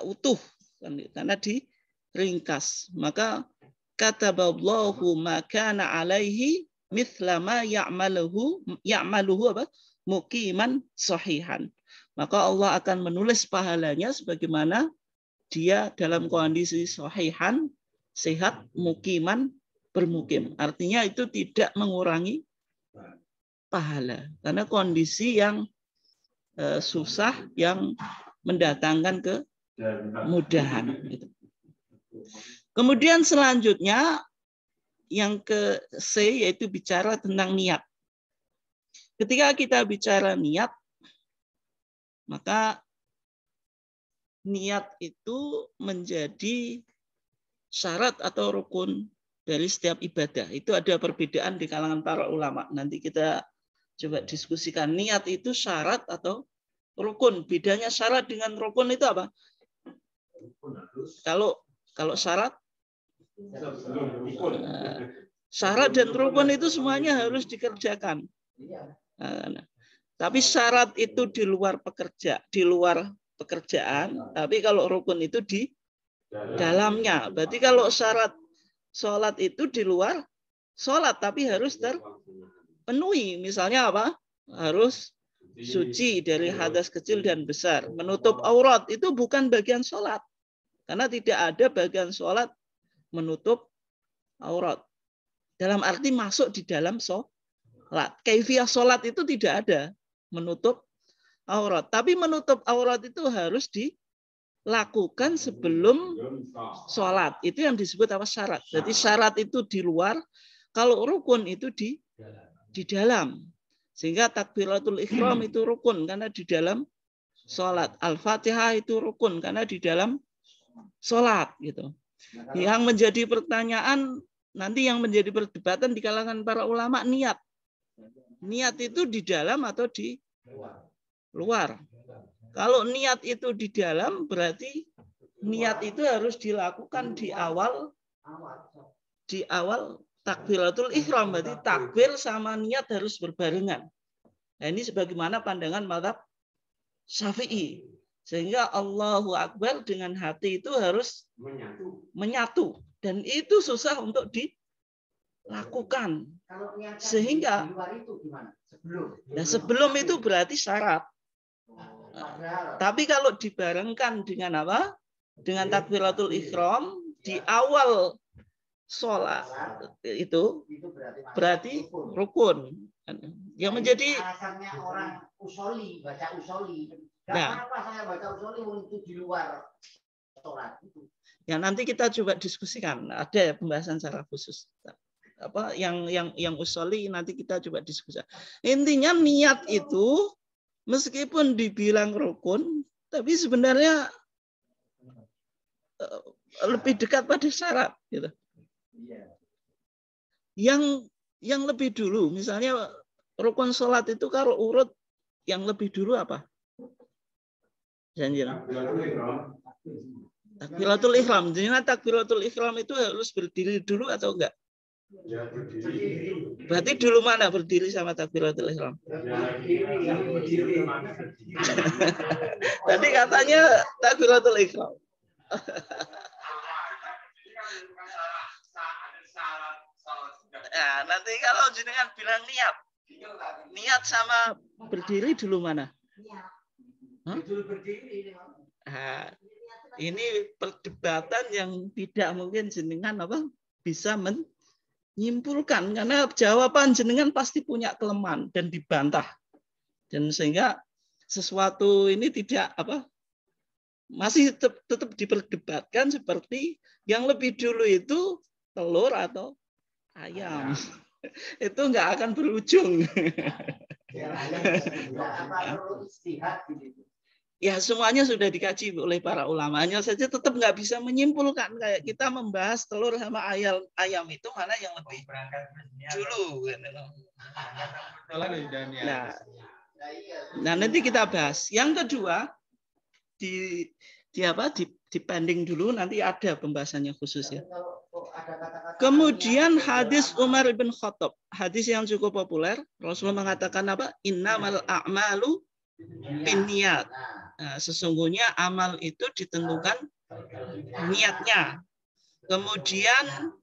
utuh karena diringkas. Maka kataballahu ma kana alaihi mithla ma ya'maluhu apa? Muqiman sahihan. Maka Allah akan menulis pahalanya sebagaimana dia dalam kondisi sahihan, sehat, mukiman, bermukim. Artinya itu tidak mengurangi pahala. Karena kondisi yang susah yang mendatangkan kemudahan. Kemudian selanjutnya yang ke C yaitu bicara tentang niat. Ketika kita bicara niat, maka niat itu menjadi syarat atau rukun dari setiap ibadah. Itu ada perbedaan di kalangan para ulama. Nanti kita coba diskusikan. Niat itu syarat atau rukun. Bedanya syarat dengan rukun itu apa? Kalau syarat, syarat dan rukun itu semuanya harus dikerjakan. Tapi syarat itu di luar pekerjaan. Tapi kalau rukun itu di dalamnya. Berarti kalau syarat sholat itu di luar sholat, tapi harus terpenuhi. Misalnya apa? Harus suci dari hadas kecil dan besar. Menutup aurat itu bukan bagian sholat. Karena tidak ada bagian sholat menutup aurat. Dalam arti masuk di dalam sholat. Kaifiyah sholat itu tidak ada menutup aurat. Tapi menutup aurat itu harus dilakukan sebelum sholat. Itu yang disebut apa? Syarat. Jadi syarat itu di luar, kalau rukun itu di dalam. Sehingga takbiratul ihram itu rukun karena di dalam sholat. Al-Fatihah itu rukun karena di dalam sholat. Gitu. Yang menjadi pertanyaan, nanti yang menjadi perdebatan di kalangan para ulama niat. Niat itu di dalam atau di luar. Kalau niat itu di dalam berarti niat itu harus dilakukan di awal takbiratul ihram, berarti takbir sama niat harus berbarengan. Nah, ini sebagaimana pandangan mazhab Syafi'i. Sehingga Allahu Akbar dengan hati itu harus menyatu. Dan itu susah untuk dilakukan. Sehingga sebelum itu berarti syarat. Tapi kalau dibarengkan dengan apa? Dengan takbiratul ihram di awal sholat itu berarti rukun. Yang menjadi alasannya orang usoli, baca usoli. Nah, kenapa saya baca usoli itu di luar sholat itu? Ya nanti kita coba diskusikan. Ada pembahasan secara khusus. Apa yang usoli nanti kita coba diskusikan. Intinya niat itu meskipun dibilang rukun, tapi sebenarnya lebih dekat pada syarat. Gitu. Yang lebih dulu, misalnya rukun sholat itu kalau urut yang lebih dulu apa? Takbiratul ihram. Jadi takbiratul ihram itu harus berdiri dulu atau enggak? Ya, berdiri. Berarti dulu mana berdiri sama takbiratul ihram? Tadi katanya takbiratul ihram. Nah, nanti kalau jenengan bilang niat sama berdiri dulu mana? Nah, ini perdebatan yang tidak mungkin jenengan bisa menyimpulkan karena jawaban jenengan pasti punya kelemahan dan dibantah, dan sehingga sesuatu ini tidak masih tetap diperdebatkan seperti yang lebih dulu itu telur atau ayam. Itu nggak akan berujung. Ya semuanya sudah dikaji oleh para ulama. Hanya saja tetap nggak bisa menyimpulkan kayak kita membahas telur sama ayam itu mana yang lebih dulu. Nah nanti kita bahas. Yang kedua dipending dulu, nanti ada pembahasannya khusus ya. Kemudian hadis Umar bin Khattab, hadis yang cukup populer. Rasulullah mengatakan apa? Innamal a'malu binniyat. Nah, sesungguhnya amal itu ditentukan niatnya. Kemudian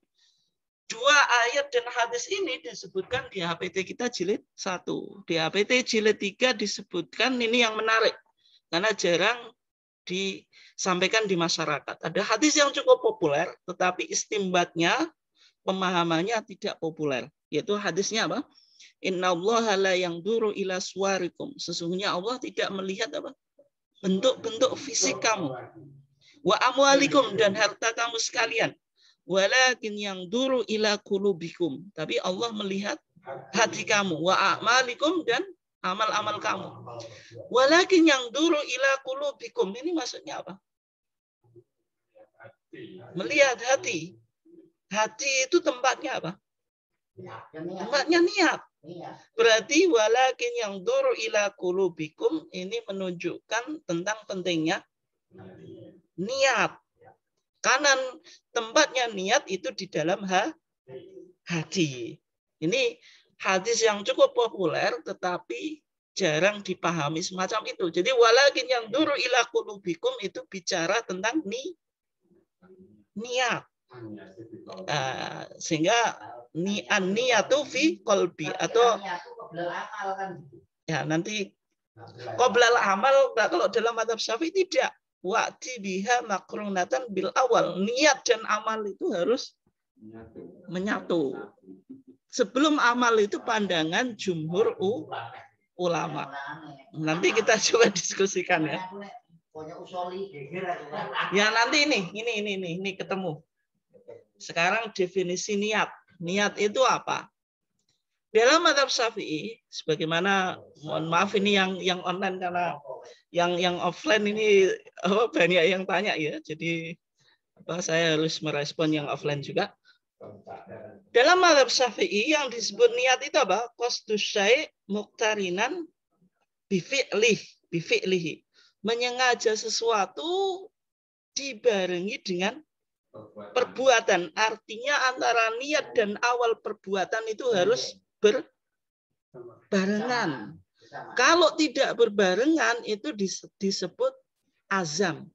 dua ayat dan hadis ini disebutkan di HPT kita jilid 1. Di HPT jilid 3 disebutkan, ini yang menarik karena jarang disampaikan di masyarakat. Ada hadis yang cukup populer tetapi istimbatnya, pemahamannya tidak populer. Yaitu hadisnya apa? Innallaha la yanzuru ila suwarikum. Sesungguhnya Allah tidak melihat bentuk-bentuk fisik kamu. Wa amwalikum, dan harta kamu sekalian. Walakin yanzuru ila qulubikum. Tapi Allah melihat hati kamu. Wa a'malikum, dan amal-amal kamu. Walakin yanzuru ila qulubikum. Ini maksudnya apa? Melihat hati. Hati itu tempatnya apa? Tempatnya niat. Berarti walakin yang duru ila qulubikum ini menunjukkan tentang pentingnya niat. Kanan tempatnya niat itu di dalam hati. Ini hadis yang cukup populer tetapi jarang dipahami semacam itu. Jadi walakin yang duru ila qulubikum itu bicara tentang niat. Sehingga niyatu fi qalbi, atau ya nanti qoblal amal. Kalau dalam mazhab Syafi'i tidak, wa'ti biha makrunatan bil awal. Niat dan amal itu harus menyatu. Sebelum amal itu pandangan jumhur ulama. Nanti kita coba diskusikan ya. Ya nanti ini ketemu. Sekarang definisi niat. Niat itu apa? Dalam mazhab Syafi'i, sebagaimana, mohon maaf ini yang online karena yang offline ini banyak yang tanya ya. Jadi saya harus merespon yang offline juga. Dalam mazhab Syafi'i yang disebut niat itu apa? Qasdus syai' muqtarinan bifi'lihi. Menyengaja sesuatu dibarengi dengan perbuatan. Artinya antara niat dan awal perbuatan itu harus berbarengan. Kalau tidak berbarengan itu disebut azam.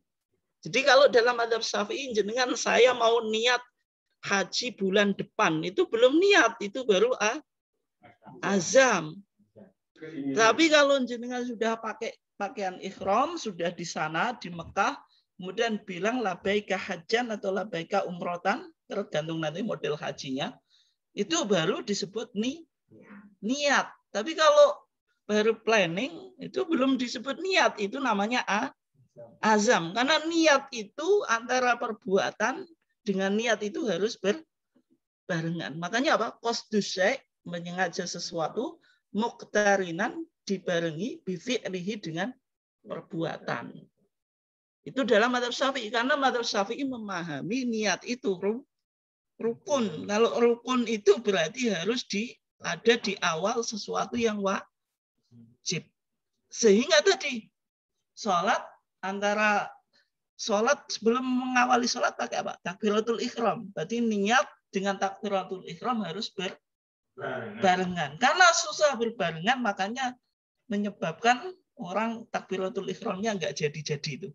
Jadi kalau dalam mazhab Syafi'i jenengan saya mau niat haji bulan depan, itu belum niat, itu baru azam. Tapi kalau jenengan sudah pakai pakaian ihram, sudah di sana di Mekah, kemudian bilang labaika hajjan atau labaika umrotan, tergantung nanti model hajinya, itu baru disebut niat. Tapi kalau baru planning, itu belum disebut niat, itu namanya azam. Karena niat itu antara perbuatan dengan niat itu harus berbarengan. Makanya apa? Qasdus syai' menyengaja sesuatu, muqtarinan dibarengi bifi'lihi dengan perbuatan. Itu dalam mazhab Syafi'i, karena mazhab Syafi'i memahami niat itu rukun. Kalau rukun itu berarti harus ada di awal sesuatu yang wajib. Sehingga tadi sholat antara sholat sebelum mengawali sholat pakai apa? Takbiratul ihram. Berarti niat dengan takbiratul ihram harus berbarengan. Karena susah berbarengan, makanya menyebabkan orang takbiratul ihramnya nggak jadi-jadi itu.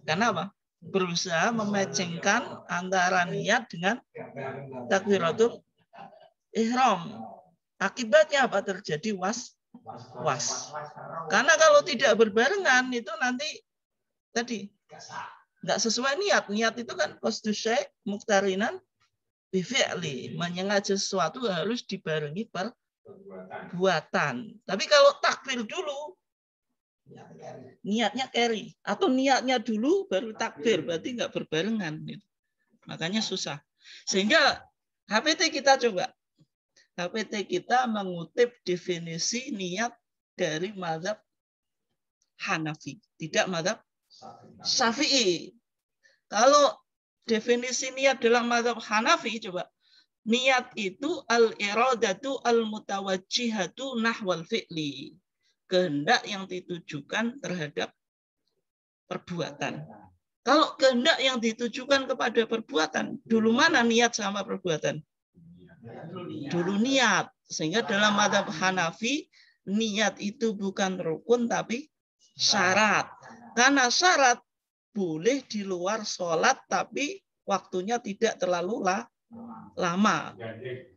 Karena apa? Berusaha mematchingkan antara niat dengan takbiratul ihram. Akibatnya apa? Terjadi was. Karena kalau tidak berbarengan itu nanti tadi nggak sesuai niat. Niat itu kan qasdus syai' muqtarinan bifi'li. Menyengaja sesuatu harus dibarengi perbuatan. Tapi kalau takbir dulu, niatnya carry. Atau niatnya dulu baru takbir, berarti nggak berbarengan. Makanya susah. Sehingga HPT kita coba. HPT kita mengutip definisi niat dari mazhab Hanafi. Tidak mazhab Syafi'i. Kalau definisi niat dalam mazhab Hanafi, coba. Niat itu al-iradatu al-mutawajjihatu nahwal fi'li. Kehendak yang ditujukan terhadap perbuatan. Kalau kehendak yang ditujukan kepada perbuatan, dulu mana niat sama perbuatan? Dulu niat. Sehingga dalam mazhab Hanafi, niat itu bukan rukun tapi syarat. Karena syarat boleh di luar sholat tapi waktunya tidak terlalu lama.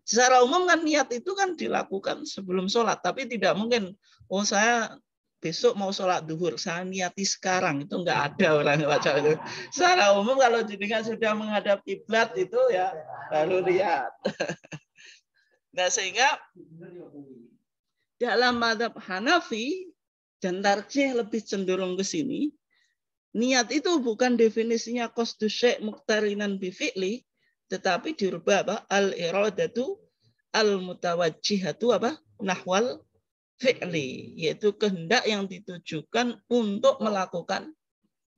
Secara umum kan niat itu kan dilakukan sebelum sholat, tapi tidak mungkin, oh saya besok mau sholat duhur, saya niati sekarang, itu nggak ada orang baca itu. Secara umum kalau jenengan sudah menghadap kiblat itu ya baru niat. Nah sehingga dalam mazhab Hanafi dan tarjih lebih cenderung ke sini, niat itu bukan definisinya qasdus syai' muqtarinan bifi'li, tetapi dirubah apa? Al-iradatu al-mutawajjihatu apa? Nahwal fi'li, yaitu kehendak yang ditujukan untuk melakukan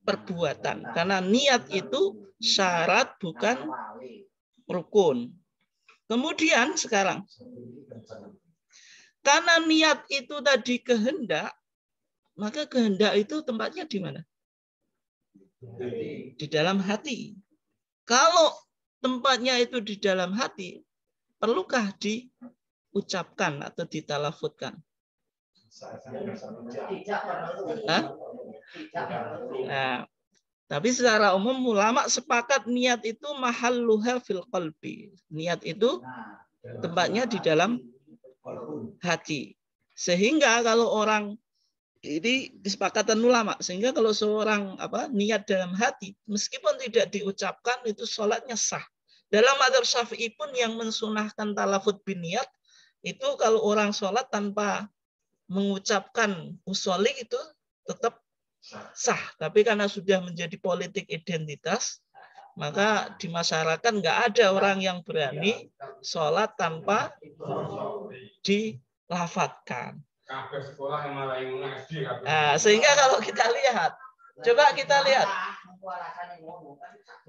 perbuatan. Karena niat itu syarat bukan rukun. Kemudian sekarang, karena niat itu tadi kehendak, maka kehendak itu tempatnya di mana? Di dalam hati. Kalau tempatnya itu di dalam hati, perlukah diucapkan atau ditalafutkan? Nah, tapi secara umum ulama sepakat niat itu mahalluha fil qalbi. Niat itu tempatnya di dalam hati. Sehingga kalau orang, ini kesepakatan ulama, sehingga kalau seorang niat dalam hati, meskipun tidak diucapkan itu sholatnya sah. Dalam mazhab Syafi'i pun yang mensunahkan talafut bin niat, itu kalau orang sholat tanpa mengucapkan usolli itu tetap sah. Tapi karena sudah menjadi politik identitas, maka di masyarakat nggak ada orang yang berani sholat tanpa dilafatkan. Nah, sehingga kalau kita lihat, coba kita lihat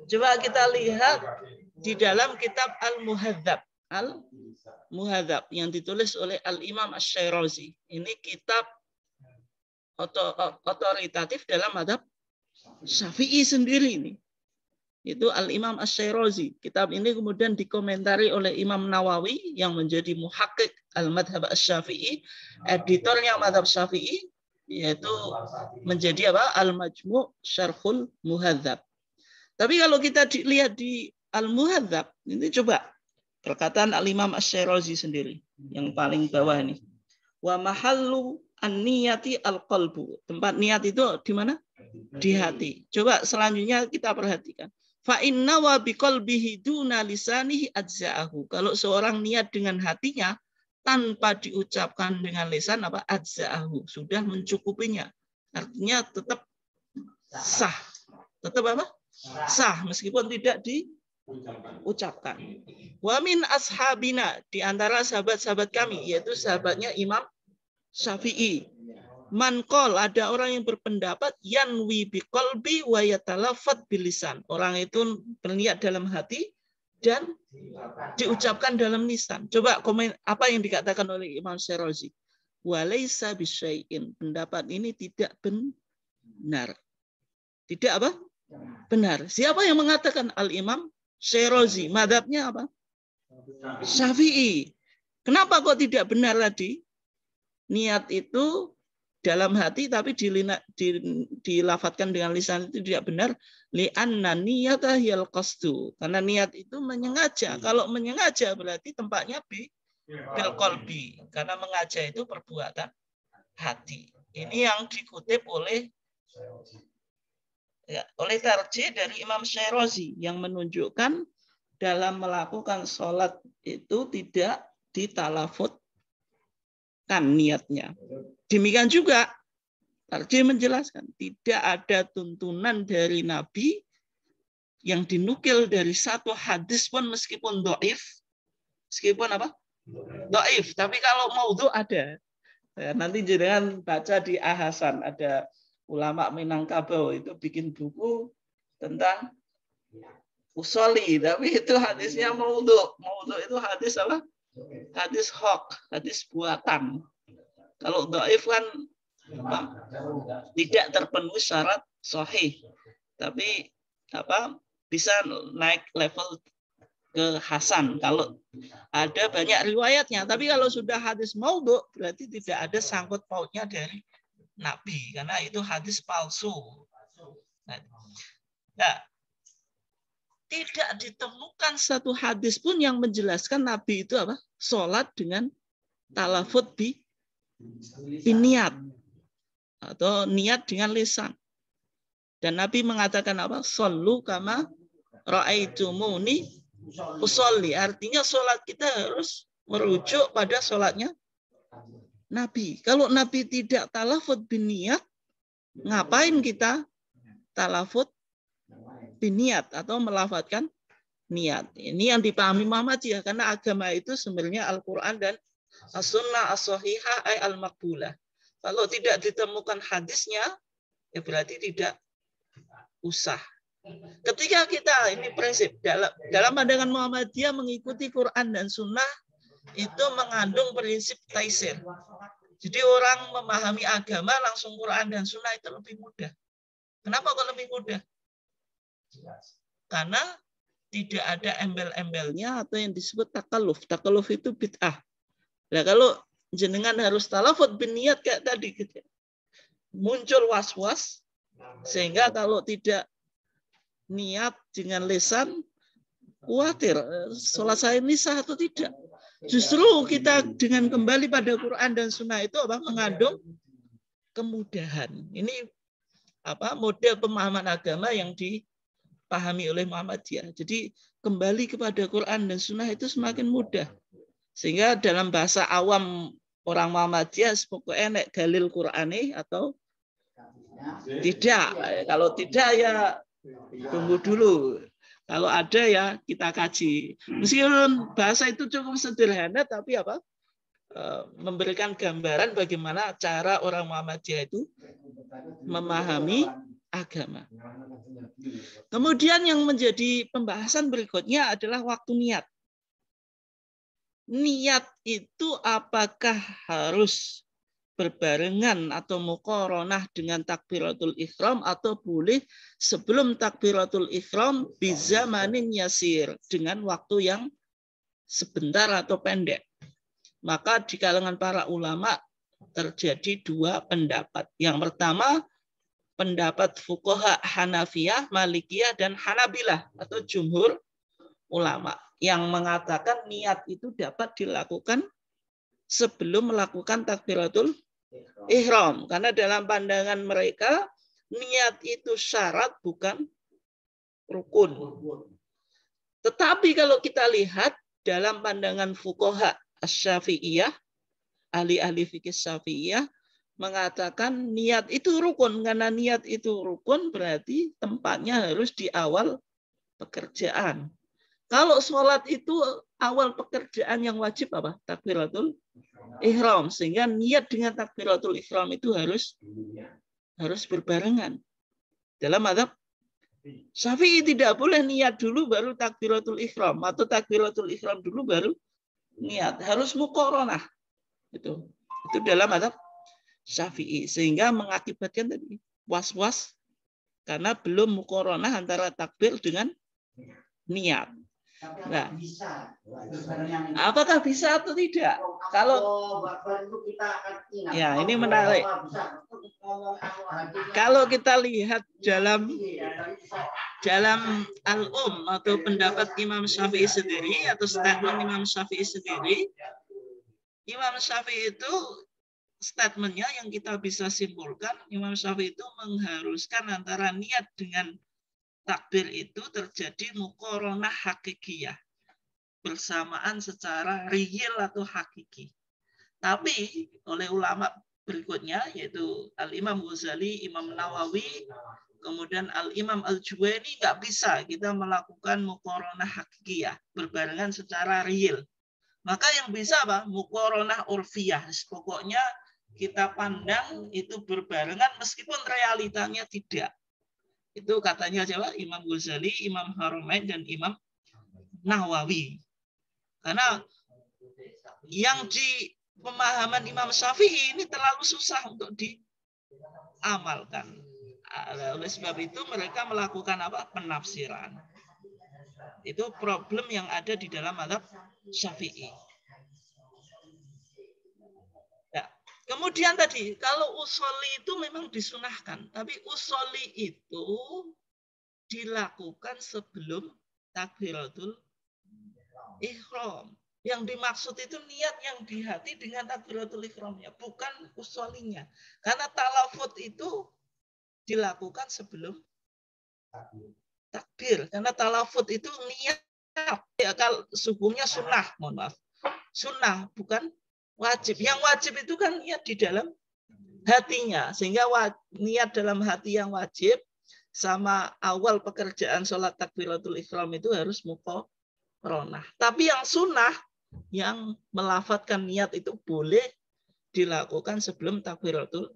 Coba kita lihat di dalam kitab Al-Muhadzab. Al-Muhadzab yang ditulis oleh Al-Imam Asy-Syirazi. Ini kitab otoritatif dalam mazhab Syafi'i sendiri ini. Itu Al-Imam Asy-Syirazi. Kitab ini kemudian dikomentari oleh Imam Nawawi yang menjadi muhakkik Al-Madhab Asy-Syafi'i, editornya mazhab Syafi'i, yaitu menjadi apa? Al-Majmu' Syarhul Muhadzab. Tapi kalau kita lihat di Al-Muhadzab, ini coba perkataan Al-Imam Asy-Syirazi sendiri yang paling bawah ini. Wa mahallu an-niyati al-qalbu. Tempat niat itu di mana? Di hati. Coba selanjutnya kita perhatikan. Fa inna wa biqalbihi duna lisanihi ajza'ahu. Kalau seorang niat dengan hatinya tanpa diucapkan dengan lisan apa? Ajza'ahu. Sudah mencukupinya. Artinya tetap sah. Tetap apa? Sah meskipun tidak diucapkan. Wa min ashabina, di antara sahabat-sahabat kami, yaitu sahabatnya Imam Syafi'i. Man qol, ada orang yang berpendapat yanwi biqalbi wa yatalafat bilisan. Orang itu berniat dalam hati dan diucapkan dalam lisan. Coba komen apa yang dikatakan oleh Imam Syirazi. Wa laisa bisyai'in. Pendapat ini tidak benar. Tidak apa? Benar. Siapa yang mengatakan? Al-Imam Syirazi. Mazhabnya apa? Syafi'i. Kenapa kok tidak benar tadi? Niat itu dalam hati tapi dilafatkan dengan lisan itu tidak benar. Li'anna niyata hiyal qasdu. Karena niat itu menyengaja. Kalau menyengaja berarti tempatnya bil qalbi. Karena mengaja itu perbuatan hati. Ini yang dikutip oleh tarjih dari Imam Syirazi yang menunjukkan dalam melakukan sholat itu tidak ditalafutkan niatnya. Demikian juga tarjih menjelaskan tidak ada tuntunan dari Nabi yang dinukil dari satu hadis pun meskipun dhaif, meskipun apa? Dhaif, tapi kalau maudhu ada. Ya, nanti jangan baca di Ahasan, ada ulama Minangkabau itu bikin buku tentang usoli, tapi itu hadisnya maudhu. Maudhu itu hadis apa? Hadis hoax, hadis buatan. Kalau dhaif kan tidak terpenuhi syarat sahih, tapi apa bisa naik level ke hasan kalau ada banyak riwayatnya. Tapi kalau sudah hadis maudhu berarti tidak ada sangkut pautnya dari Nabi karena itu hadis palsu. Nah, tidak ditemukan satu hadis pun yang menjelaskan Nabi itu apa? Sholat dengan talafut niat atau niat dengan lisan. Dan Nabi mengatakan apa? Shollu kama ra'aitumuni usolli. Artinya sholat kita harus merujuk pada sholatnya Nabi. Kalau Nabi tidak talafut biniat, ngapain kita talafut biniat atau melafatkan niat? Ini yang dipahami Muhammadiyah karena agama itu sebenarnya Al-Quran dan As-Sunnah As-Sahihah ay Al-Maqbulah. Kalau tidak ditemukan hadisnya, ya berarti tidak usah. Ketika kita, ini prinsip, dalam pandangan Muhammadiyah mengikuti Quran dan Sunnah, itu mengandung prinsip taisir. Jadi orang memahami agama langsung Quran dan Sunnah itu lebih mudah. Kenapa kok lebih mudah? Karena tidak ada embel-embelnya atau yang disebut takaluf. Takaluf itu bid'ah. Nah, kalau jenengan harus talafut biniat kayak tadi gitu. Muncul was-was sehingga kalau tidak niat dengan lisan khawatir sholat saya ini sah atau tidak. Justru kita dengan kembali pada Quran dan Sunnah itu apa? Mengandung kemudahan. Ini apa? Model pemahaman agama yang dipahami oleh Muhammadiyah. Jadi kembali kepada Quran dan Sunnah itu semakin mudah. Sehingga dalam bahasa awam orang Muhammadiyah pokoknya nek dalil Qur'ani atau tidak. Kalau tidak ya tunggu dulu. Kalau ada ya kita kaji. Meskipun bahasa itu cukup sederhana tapi apa? Memberikan gambaran bagaimana cara orang Muhammadiyah itu memahami agama. Kemudian yang menjadi pembahasan berikutnya adalah waktu niat. Niat itu apakah harus berbarengan atau muqaranah dengan takbiratul ihram atau boleh sebelum takbiratul ihram bizamanin yasir dengan waktu yang sebentar atau pendek. Maka di kalangan para ulama terjadi dua pendapat. Yang pertama pendapat fuqaha Hanafiyah, Malikiyah dan Hanabilah atau jumhur ulama yang mengatakan niat itu dapat dilakukan sebelum melakukan takbiratul ihram, karena dalam pandangan mereka niat itu syarat bukan rukun. Tetapi kalau kita lihat dalam pandangan fuqaha asy-Syafi'iyah, ahli-ahli fikih Syafi'iyah mengatakan niat itu rukun, karena niat itu rukun berarti tempatnya harus di awal pekerjaan. Kalau sholat itu awal pekerjaan yang wajib apa? Takbiratul ihram, sehingga niat dengan takbiratul ihram itu harus berbarengan. Dalam mazhab Syafi'i tidak boleh niat dulu baru takbiratul ihram, atau takbiratul ihram dulu baru niat, harus muqaranah. Itu dalam mazhab Syafi'i, sehingga mengakibatkan tadi was-was karena belum muqaranah antara takbir dengan niat. Nah, apakah bisa atau tidak? Ya, ini menarik. Kalau kita lihat dalam al-Um atau pendapat Imam Syafi'i sendiri atau statement Imam Syafi'i sendiri, Imam Syafi'i itu statementnya yang kita bisa simpulkan, Imam Syafi'i itu mengharuskan antara niat dengan takbir itu terjadi muqaranah hakikiyah, bersamaan secara real atau hakiki. Tapi oleh ulama berikutnya yaitu Al-Imam Ghazali, Imam Nawawi, kemudian Al-Imam Al-Juwaini, nggak bisa kita melakukan muqaranah hakikiyah berbarengan secara real. Maka yang bisa apa? Muqaranah urfiyah. Pokoknya kita pandang itu berbarengan meskipun realitanya tidak. Itu katanya siapa? Imam Ghazali, Imam Haramain, dan Imam Nawawi. Karena yang di pemahaman Imam Syafi'i ini terlalu susah untuk diamalkan. Oleh sebab itu mereka melakukan apa? Penafsiran. Itu problem yang ada di dalam mazhab Syafi'i. Kemudian tadi, kalau usolli itu memang disunahkan. Tapi usolli itu dilakukan sebelum takbiratul ihram. Yang dimaksud itu niat yang di hati dengan takbiratul ihramnya, bukan usollinya. Karena talafut itu dilakukan sebelum takbir. Karena talafut itu niat. Ya, kalau subuhnya sunnah, mohon maaf. Sunnah, bukan wajib. Yang wajib itu kan niat di dalam hatinya. Sehingga niat dalam hati yang wajib sama awal pekerjaan sholat takbiratul ihram itu harus muqaranah. Tapi yang sunnah, yang melafadzkan niat itu boleh dilakukan sebelum takbiratul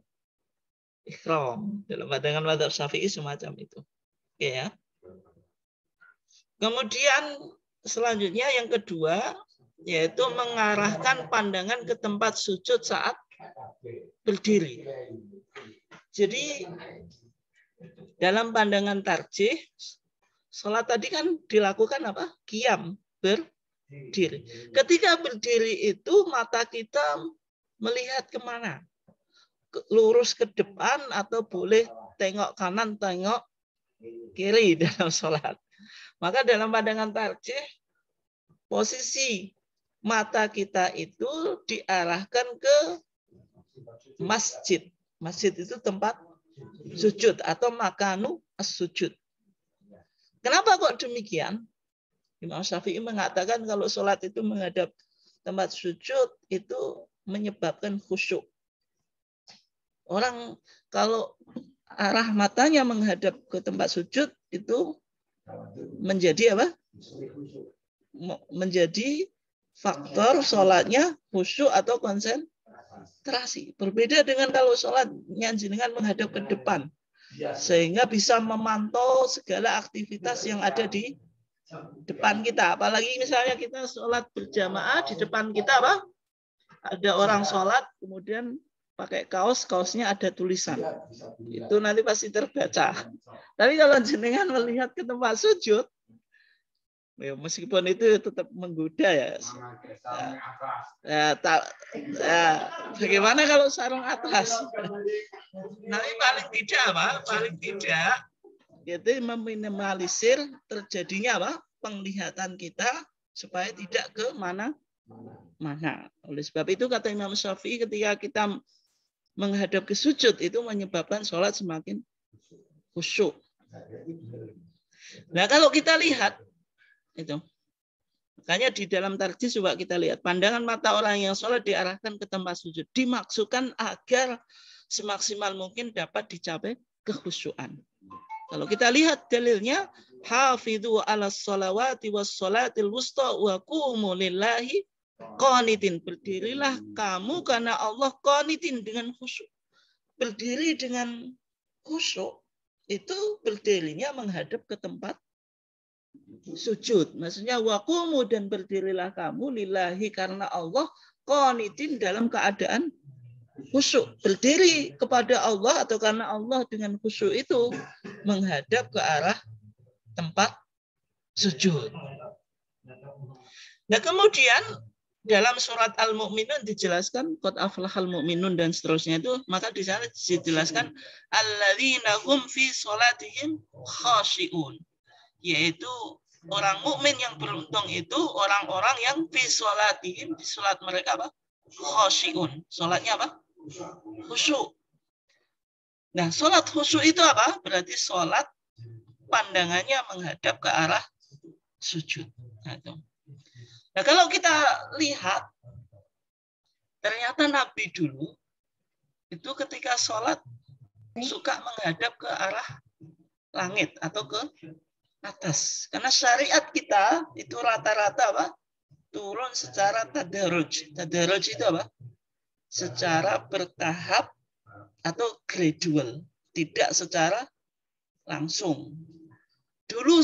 ihram. Dalam pandangan mazhab Syafi'i semacam itu. Oke ya. Kemudian selanjutnya yang kedua, yaitu mengarahkan pandangan ke tempat sujud saat berdiri. Jadi dalam pandangan tarjih, sholat tadi kan dilakukan apa? Qiyam, berdiri. Ketika berdiri itu mata kita melihat kemana? Lurus ke depan atau boleh tengok kanan, tengok kiri dalam sholat. Maka dalam pandangan tarjih, posisi mata kita itu diarahkan ke masjid. Masjid itu tempat sujud atau makanu as-sujud. Kenapa kok demikian? Imam Syafi'i mengatakan kalau sholat itu menghadap tempat sujud itu menyebabkan khusyuk. Orang kalau arah matanya menghadap ke tempat sujud itu menjadi apa? Menjadi faktor sholatnya khusyuk atau konsentrasi. Berbeda dengan kalau sholatnya jenengan menghadap ke depan. sehingga bisa memantau segala aktivitas yang ada di depan kita. Apalagi misalnya kita sholat berjamaah, di depan kita apa? Ada orang sholat, kemudian pakai kaosnya ada tulisan. Itu nanti pasti terbaca. Tapi kalau jenengan melihat ke tempat sujud, ya, meskipun itu tetap menggoda ya. Bagaimana kalau sarung atas? Nanti paling tidak apa? Paling tidak itu meminimalisir terjadinya apa? Penglihatan kita supaya tidak ke mana. Oleh sebab itu kata Imam Syafi'i ketika kita menghadap ke sujud itu menyebabkan sholat semakin khusyuk. Nah kalau kita lihat itu, makanya di dalam tarjih coba kita lihat pandangan mata orang yang sholat diarahkan ke tempat sujud dimaksudkan agar semaksimal mungkin dapat dicapai kekhusyuan. Kalau kita lihat dalilnya, hafidhu ala sholawati was sholatil wusta wa qumu lillahi qanitin. Berdirilah kamu karena Allah qanitin dengan khusyuk. Berdiri dengan khusyuk itu berdirinya menghadap ke tempat sujud. Maksudnya waqumu dan berdirilah kamu lillahi karena Allah qanitin dalam keadaan khusyuk. Berdiri kepada Allah atau karena Allah dengan khusyuk itu menghadap ke arah tempat sujud. Nah, kemudian dalam surat Al-Mu'minun dijelaskan qad aflahal mu'minun dan seterusnya itu, maka di sana dijelaskan alladzina hum fi sholatihim khashi'un. Yaitu orang mukmin yang beruntung itu orang-orang yang fi sholatihim, di sholat mereka apa? Khashi'un. Sholatnya apa? Khusyuk. Nah, sholat khusyuk itu apa? Berarti sholat pandangannya menghadap ke arah sujud. Nah, kalau kita lihat, ternyata Nabi dulu itu ketika sholat suka menghadap ke arah langit atau ke atas. Karena syariat kita itu rata-rata apa? Turun secara tadarruj. Tadarruj itu apa? Secara bertahap atau gradual, tidak secara langsung. Dulu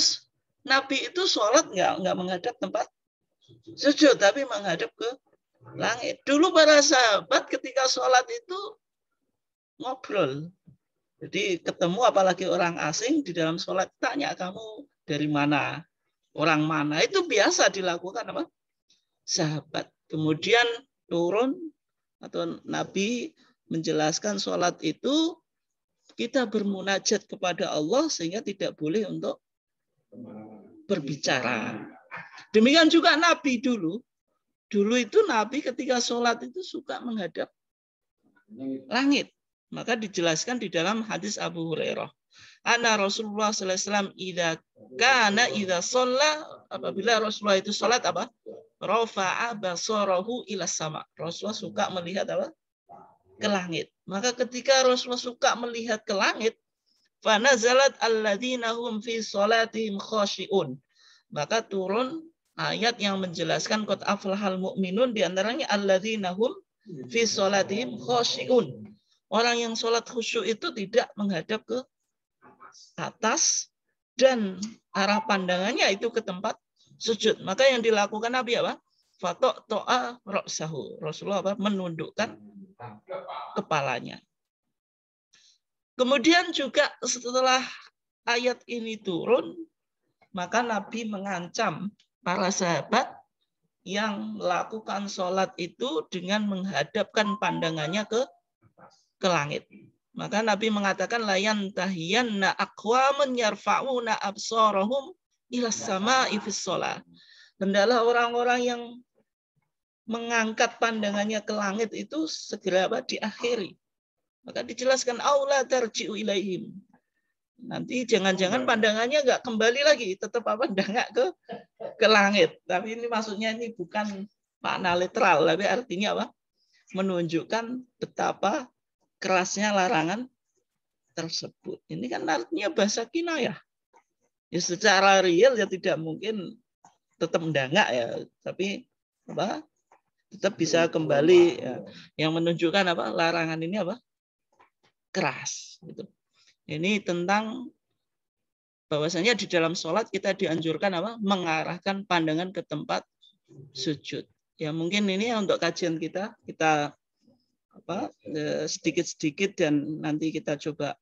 Nabi itu sholat nggak menghadap tempat sujud, tapi menghadap ke langit. Dulu para sahabat ketika sholat itu ngobrol. Jadi ketemu apalagi orang asing di dalam sholat, tanya kamu dari mana, orang mana. Itu biasa dilakukan apa? Sahabat. Kemudian turun atau Nabi menjelaskan sholat itu kita bermunajat kepada Allah sehingga tidak boleh untuk berbicara. Demikian juga Nabi dulu. Dulu itu Nabi ketika sholat itu suka menghadap langit. Maka dijelaskan di dalam hadis Abu Hurairah. Ana Rasulullah sallallahu alaihi wasallam idza shalla, apabila Rasulullah itu salat apa? Rafa'a basarahu ila sama. Rasulullah suka melihat apa? Ke langit. Maka ketika Rasulullah suka melihat ke langit, fa nazalat alladzina hum fi shalatihim khashi'un. Maka turun ayat yang menjelaskan qad aflahal mu'minun, di antaranya alladzina hum fi shalatihim khashi'un. Orang yang sholat khusyuk itu tidak menghadap ke atas dan arah pandangannya itu ke tempat sujud. Maka yang dilakukan Nabi apa? Fatok to'a ra'sahu. Rasulullah apa? Menundukkan kepalanya. Kemudian juga setelah ayat ini turun, maka Nabi mengancam para sahabat yang melakukan sholat itu dengan menghadapkan pandangannya ke langit. Maka Nabi mengatakan layan tahiyanna aqwamun yarfa'una absarahum ila sama'i fis shalah. Hendaklah orang-orang yang mengangkat pandangannya ke langit itu segera apa? Diakhiri. Maka dijelaskan aula tarji'u ilaihim. Nanti jangan-jangan pandangannya enggak kembali lagi, tetap apa? Enggak ke langit. Tapi ini maksudnya ini bukan makna literal, tapi artinya apa? Menunjukkan betapa kerasnya larangan tersebut. Ini kan artinya bahasa kinayah. Ya secara real ya tidak mungkin tetap mendangak ya, tapi apa? Tetap bisa kembali ya. Yang menunjukkan apa? Larangan ini apa? Keras gitu. Ini tentang bahwasanya di dalam sholat kita dianjurkan apa? Mengarahkan pandangan ke tempat sujud. Ya mungkin ini untuk kajian kita apa sedikit-sedikit dan nanti kita coba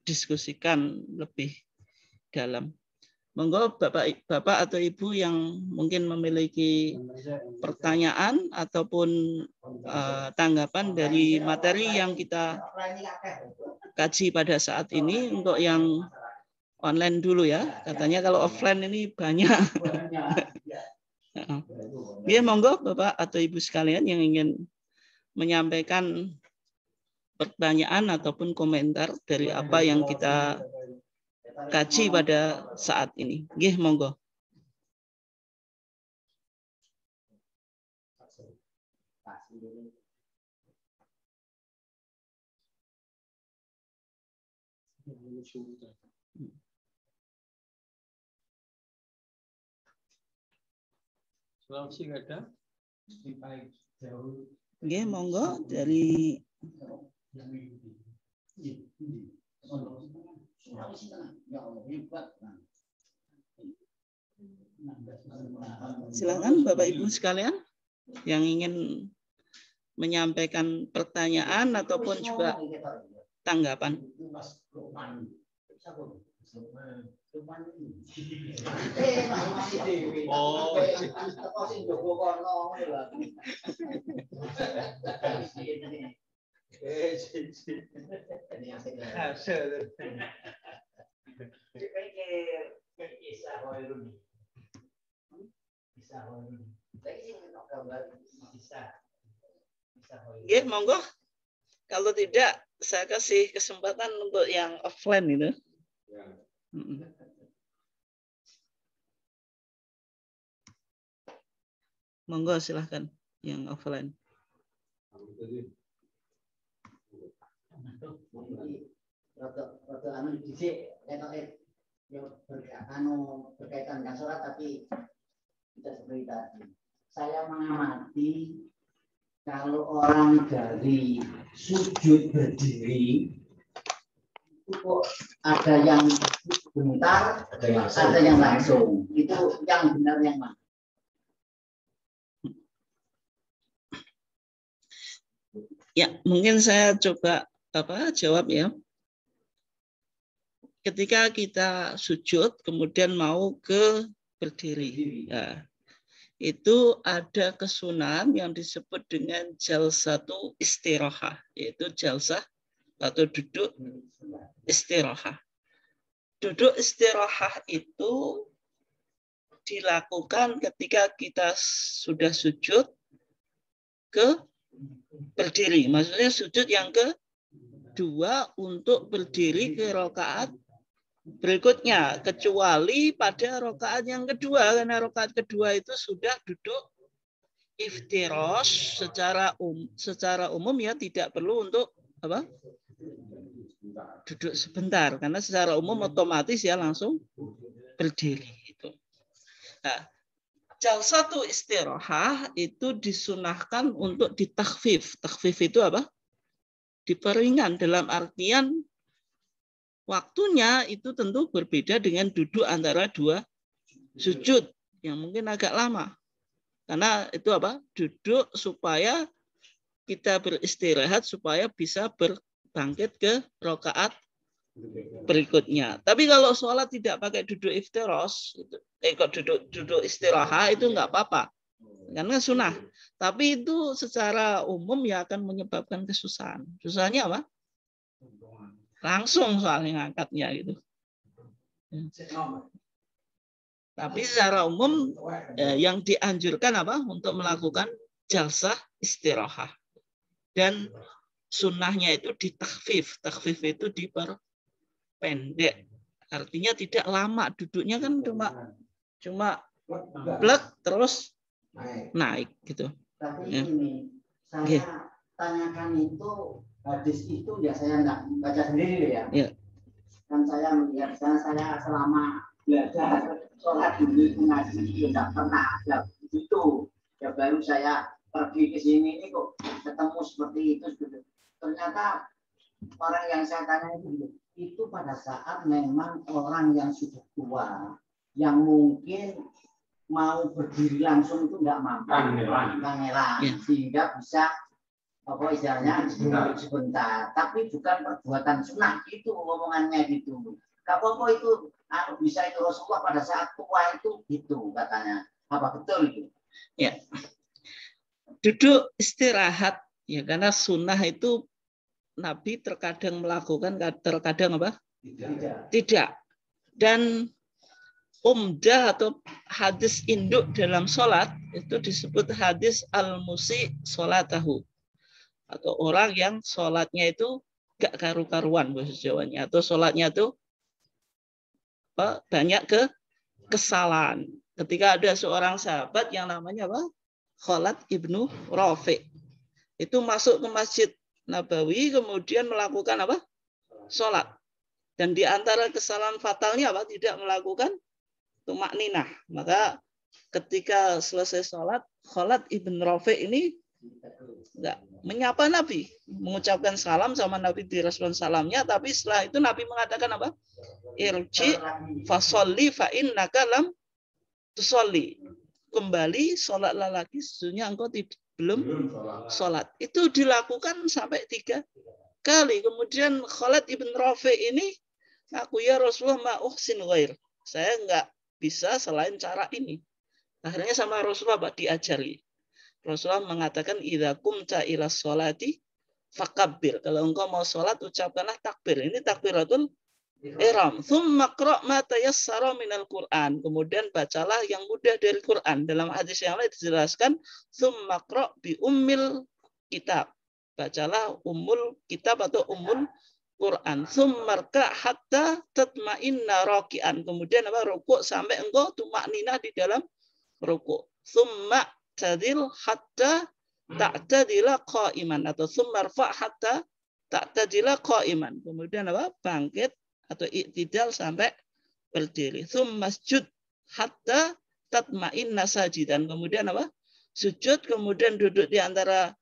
diskusikan lebih dalam. Monggo Bapak atau Ibu yang mungkin memiliki pertanyaan ataupun tanggapan dari materi yang kita kaji pada saat ini. Untuk yang online dulu ya. Katanya kalau offline ini banyak. Ya, monggo Bapak atau Ibu sekalian yang ingin menyampaikan pertanyaan ataupun komentar dari apa yang kita kaji pada saat ini. Nggih, monggo. Sulawesi nggak ada? Nggih, monggo dari silakan Bapak Ibu sekalian yang ingin menyampaikan pertanyaan ataupun juga tanggapan. Ya, monggo. Kalau tidak, saya kasih kesempatan untuk yang offline itu. Monggo silahkan yang offline. Berkaitan dengan sholat tapi tidak seperti tadi. Saya mengamati kalau orang dari sujud berdiri itu kok ada yang bentar, ada yang langsung. Itu yang benar yang mana? Ya, mungkin saya coba jawab ya. Ketika kita sujud kemudian mau ke berdiri, ya, itu ada kesunahan yang disebut dengan jalsatu istirahah, yaitu jalsah atau duduk istirahah. Duduk istirahah itu dilakukan ketika kita sudah sujud ke berdiri. Maksudnya sujud yang kedua untuk berdiri ke rakaat berikutnya, kecuali pada rakaat yang kedua, karena rakaat kedua itu sudah duduk iftirash secara umum ya, tidak perlu untuk apa? Duduk sebentar, karena secara umum otomatis ya langsung berdiri itu. Nah, jalsatu istirahah itu disunahkan untuk ditakhfif. Takhfif itu apa? Diperingan, dalam artian waktunya itu tentu berbeda dengan duduk antara dua sujud yang mungkin agak lama. Karena itu apa? Duduk supaya kita beristirahat supaya bisa berbangkit ke rakaat berikutnya. Tapi kalau sholat tidak pakai duduk iftirash, duduk istirahat itu nggak apa-apa, karena sunnah. Tapi itu secara umum ya akan menyebabkan kesusahan. Susahnya apa? Langsung soalnya ngangkatnya gitu. Tapi secara umum yang dianjurkan apa? Untuk melakukan jalsah istirahah. Dan sunnahnya itu ditakhfif. Takhfif itu diperpendek. Artinya tidak lama duduknya, kan cuma plek terus naik gitu. Tapi ini saya tanyakan itu hadis itu ya saya nggak baca sendiri ya. Dan saya melihat saya selama belajar sholat dulu ngaji tidak pernah ada begitu. Ya baru saya pergi ke sini kok ketemu seperti itu. Ternyata orang yang saya tanya itu itu pada saat memang orang yang sudah tua, yang mungkin mau berdiri langsung itu nggak mampu, kangelan, sehingga bisa apa istilahnya sebentar. Tapi bukan perbuatan sunnah itu omongannya gitu. Apa itu bisa itu Rasulullah pada saat tua itu gitu katanya. Apa betul itu? Ya, duduk istirahat ya, karena sunnah itu Nabi terkadang melakukan, terkadang apa? Tidak. Dan umdah atau hadis induk dalam sholat itu disebut hadis al-musi sholatahu, atau orang yang sholatnya itu gak karu-karuan bahasa Jawanya, atau sholatnya itu banyak kesalahan. Ketika ada seorang sahabat yang namanya apa? Khalid ibnu Rafi, itu masuk ke Masjid Nabawi kemudian melakukan apa? Sholat. Dan di antara kesalahan fatalnya apa? Tidak melakukan tumakninah. Maka ketika selesai sholat, Khalid ibn Rafi ini enggak menyapa Nabi, mengucapkan salam sama Nabi, direspon salamnya, tapi setelah itu Nabi mengatakan apa? Irji fasolli fa innaka lam tusolli. Kembali sholatlah lagi, sesungguhnya engkau belum sholat. Itu dilakukan sampai 3 kali. Kemudian Khalid ibn Rafi ini aku ya Rasulullah ma uhsin ghair. Saya enggak bisa selain cara ini. Akhirnya sama Rasulullah diajari. Rasulullah mengatakan idza qumta ila sholati fakabbir. Kalau engkau mau sholat ucapkanlah takbir. Ini takbiratul ihram. Tsumma qra' ma tayassara minal Qur'an. Kemudian bacalah yang mudah dari Quran. Dalam hadis yang lain dijelaskan tsumma qra' bi ummil kitab. Bacalah ummul kitab atau ummul Quran. Tsumma rka' hatta tatma'inna raki'an. Kemudian apa? Rukuk sampai engkau tumakninah di dalam rukuk. Tsumma tadil hatta ta'tadila qa'iman, atau tsumma rfa' hatta ta'tadila qa'iman. Kemudian apa? Bangkit atau iktidal sampai berdiri. Tsumma sujud hatta tatma'inna sajidan. Kemudian apa? Sujud, kemudian duduk di antara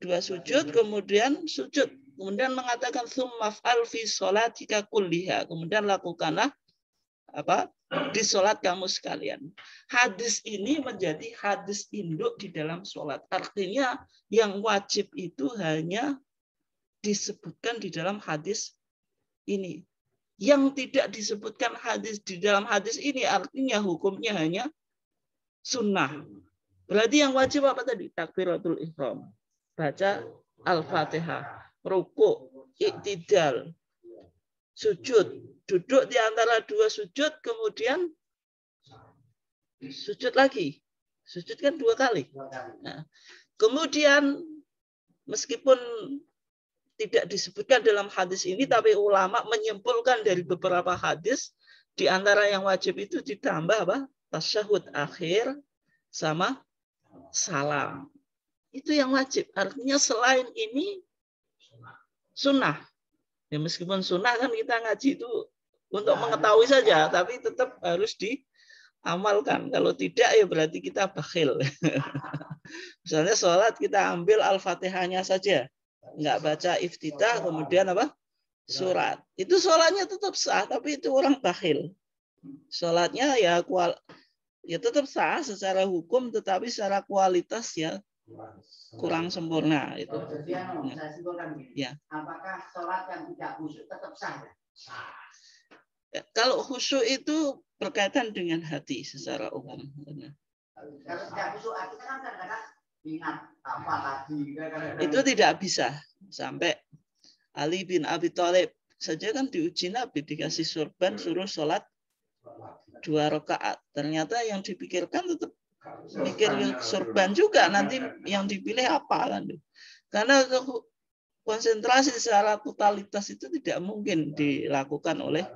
2 sujud, kemudian sujud. Kemudian mengatakan tsumma fa'al fi sholatika kulliha. Kemudian lakukanlah apa? Di sholat kamu sekalian. Hadis ini menjadi hadis induk di dalam sholat. Artinya yang wajib itu hanya disebutkan di dalam hadis ini. Yang tidak disebutkan hadis di dalam hadis ini artinya hukumnya hanya sunnah. Berarti yang wajib apa tadi? Takbiratul ihram. Baca Al-Fatihah. Rukuk, iktidal, sujud. Duduk di antara 2 sujud, kemudian sujud lagi. Sujud kan 2 kali. Nah, kemudian meskipun tidak disebutkan dalam hadis ini, tapi ulama menyimpulkan dari beberapa hadis, di antara yang wajib itu ditambah apa? Tasyahud akhir sama salam. Itu yang wajib. Artinya selain ini sunnah. Ya meskipun sunnah kan kita ngaji itu untuk mengetahui saja, tapi tetap harus diamalkan. Kalau tidak ya berarti kita bakhil. Misalnya sholat kita ambil Al-Fatihahnya saja, nggak baca iftitah, kemudian apa? Surat. Itu sholatnya tetap sah, tapi itu orang bakhil. Sholatnya ya tetap sah secara hukum, tetapi secara kualitas ya kurang sempurna itu. Saya simpulkan begini. Ya. Apakah sholat yang tidak khusyuk tetap sah? Sah. Ya, kalau khusyuk itu berkaitan dengan hati secara umum. Kalau tidak khusyuk, kita kan kadang-kadang ingat apa tadi. Itu tidak bisa. Sampai Ali bin Abi Thalib saja kan diuji Nabi, dikasih surban, suruh sholat 2 rakaat. Ternyata yang dipikirkan tetap mikir surban juga, nanti yang dipilih apa kan? Karena konsentrasi secara totalitas itu tidak mungkin dilakukan oleh,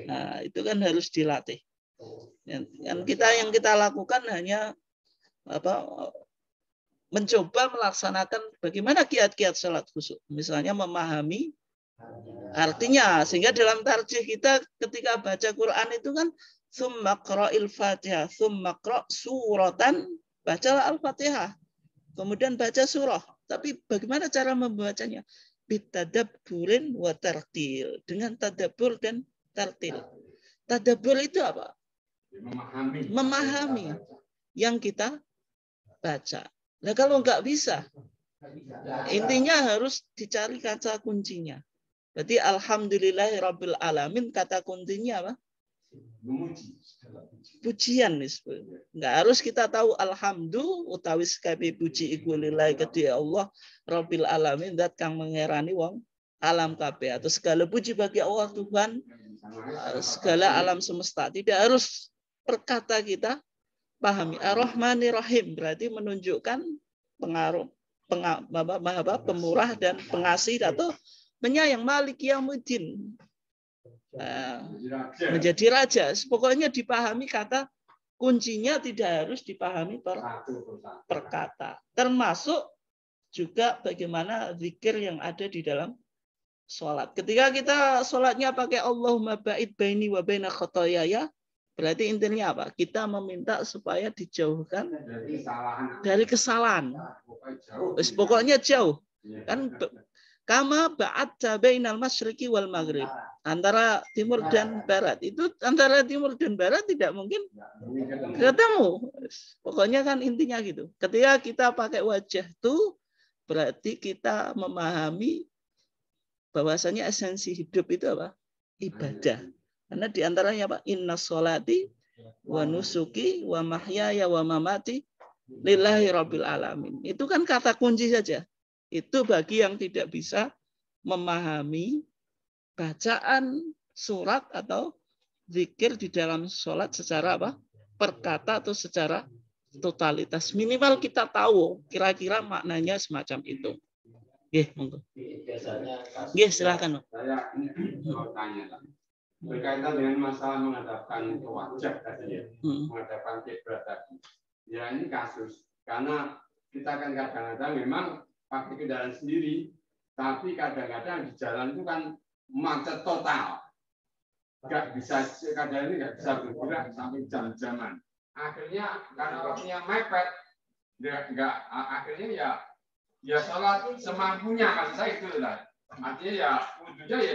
nah itu kan harus dilatih. Yang kita lakukan hanya apa? Mencoba melaksanakan bagaimana kiat-kiat sholat khusyuk. Misalnya memahami artinya, sehingga dalam tarjih kita ketika baca Quran itu kan tsumma qra'il Fatihah, tsumma qra' suratan, bacalah Al-Fatihah. Kemudian baca surah. Tapi bagaimana cara membacanya? bitadabburin wa tartil, dengan tadabbur dan tartil. Tadabbur itu apa? Memahami yang kita baca. Nah kalau nggak bisa, intinya harus dicari kata kuncinya. Berarti alhamdulillahirabbil alamin, kata kuncinya apa? Pujian. Nggak harus kita tahu alhamdulillah utawi sekabe puji iku lillahi kedhi Allah rabbil alamin, zat kang mengerani wong alam kabeh, atau segala puji bagi Allah Tuhan segala alam semesta. Tidak harus perkata kita pahami. Ar-Rahmanir Rahim berarti menunjukkan pengaruh pemurah dan pengasih atau penyayang. Malik Yaumuddin, menjadi raja. Pokoknya dipahami kata kuncinya, tidak harus dipahami per kata. Termasuk juga bagaimana zikir yang ada di dalam sholat. Ketika kita sholatnya pakai Allahumma ba'id baini wa baina khotoyaya, berarti intinya apa? Kita meminta supaya dijauhkan dari kesalahan. Pokoknya jauh. Kan kama ba'adta bainal masyriqi wal maghrib, antara timur dan barat. Itu antara timur dan barat tidak mungkin ketemu. Pokoknya kan intinya gitu. Ketika kita pakai wajah itu berarti kita memahami bahwasanya esensi hidup itu apa? Ibadah. Karena diantaranya apa? Inna sholati wa nusuki wa mahyaya wa mamati lillahi rabbil alamin. Itu kan kata kunci saja. Itu bagi yang tidak bisa memahami bacaan surat atau zikir di dalam sholat secara apa? Perkata atau secara totalitas. Minimal kita tahu kira-kira maknanya semacam itu. Monggo. Silakan. Saya mau tanya, berkaitan dengan masalah menghadapkan ke wajah tadi ya, menghadapkan kiblat tadi. Ya ini kasus, karena kita kan kadang-kadang memang pakai kendaraan sendiri, tapi kadang-kadang di jalan itu kan macet total. Nggak bisa, kadang ini nggak bisa bergerak sampai jam-jaman. Akhirnya karena waktunya mepet, akhirnya ya sholat semampunya, maksud saya itu lah. Artinya ya wudhunya ya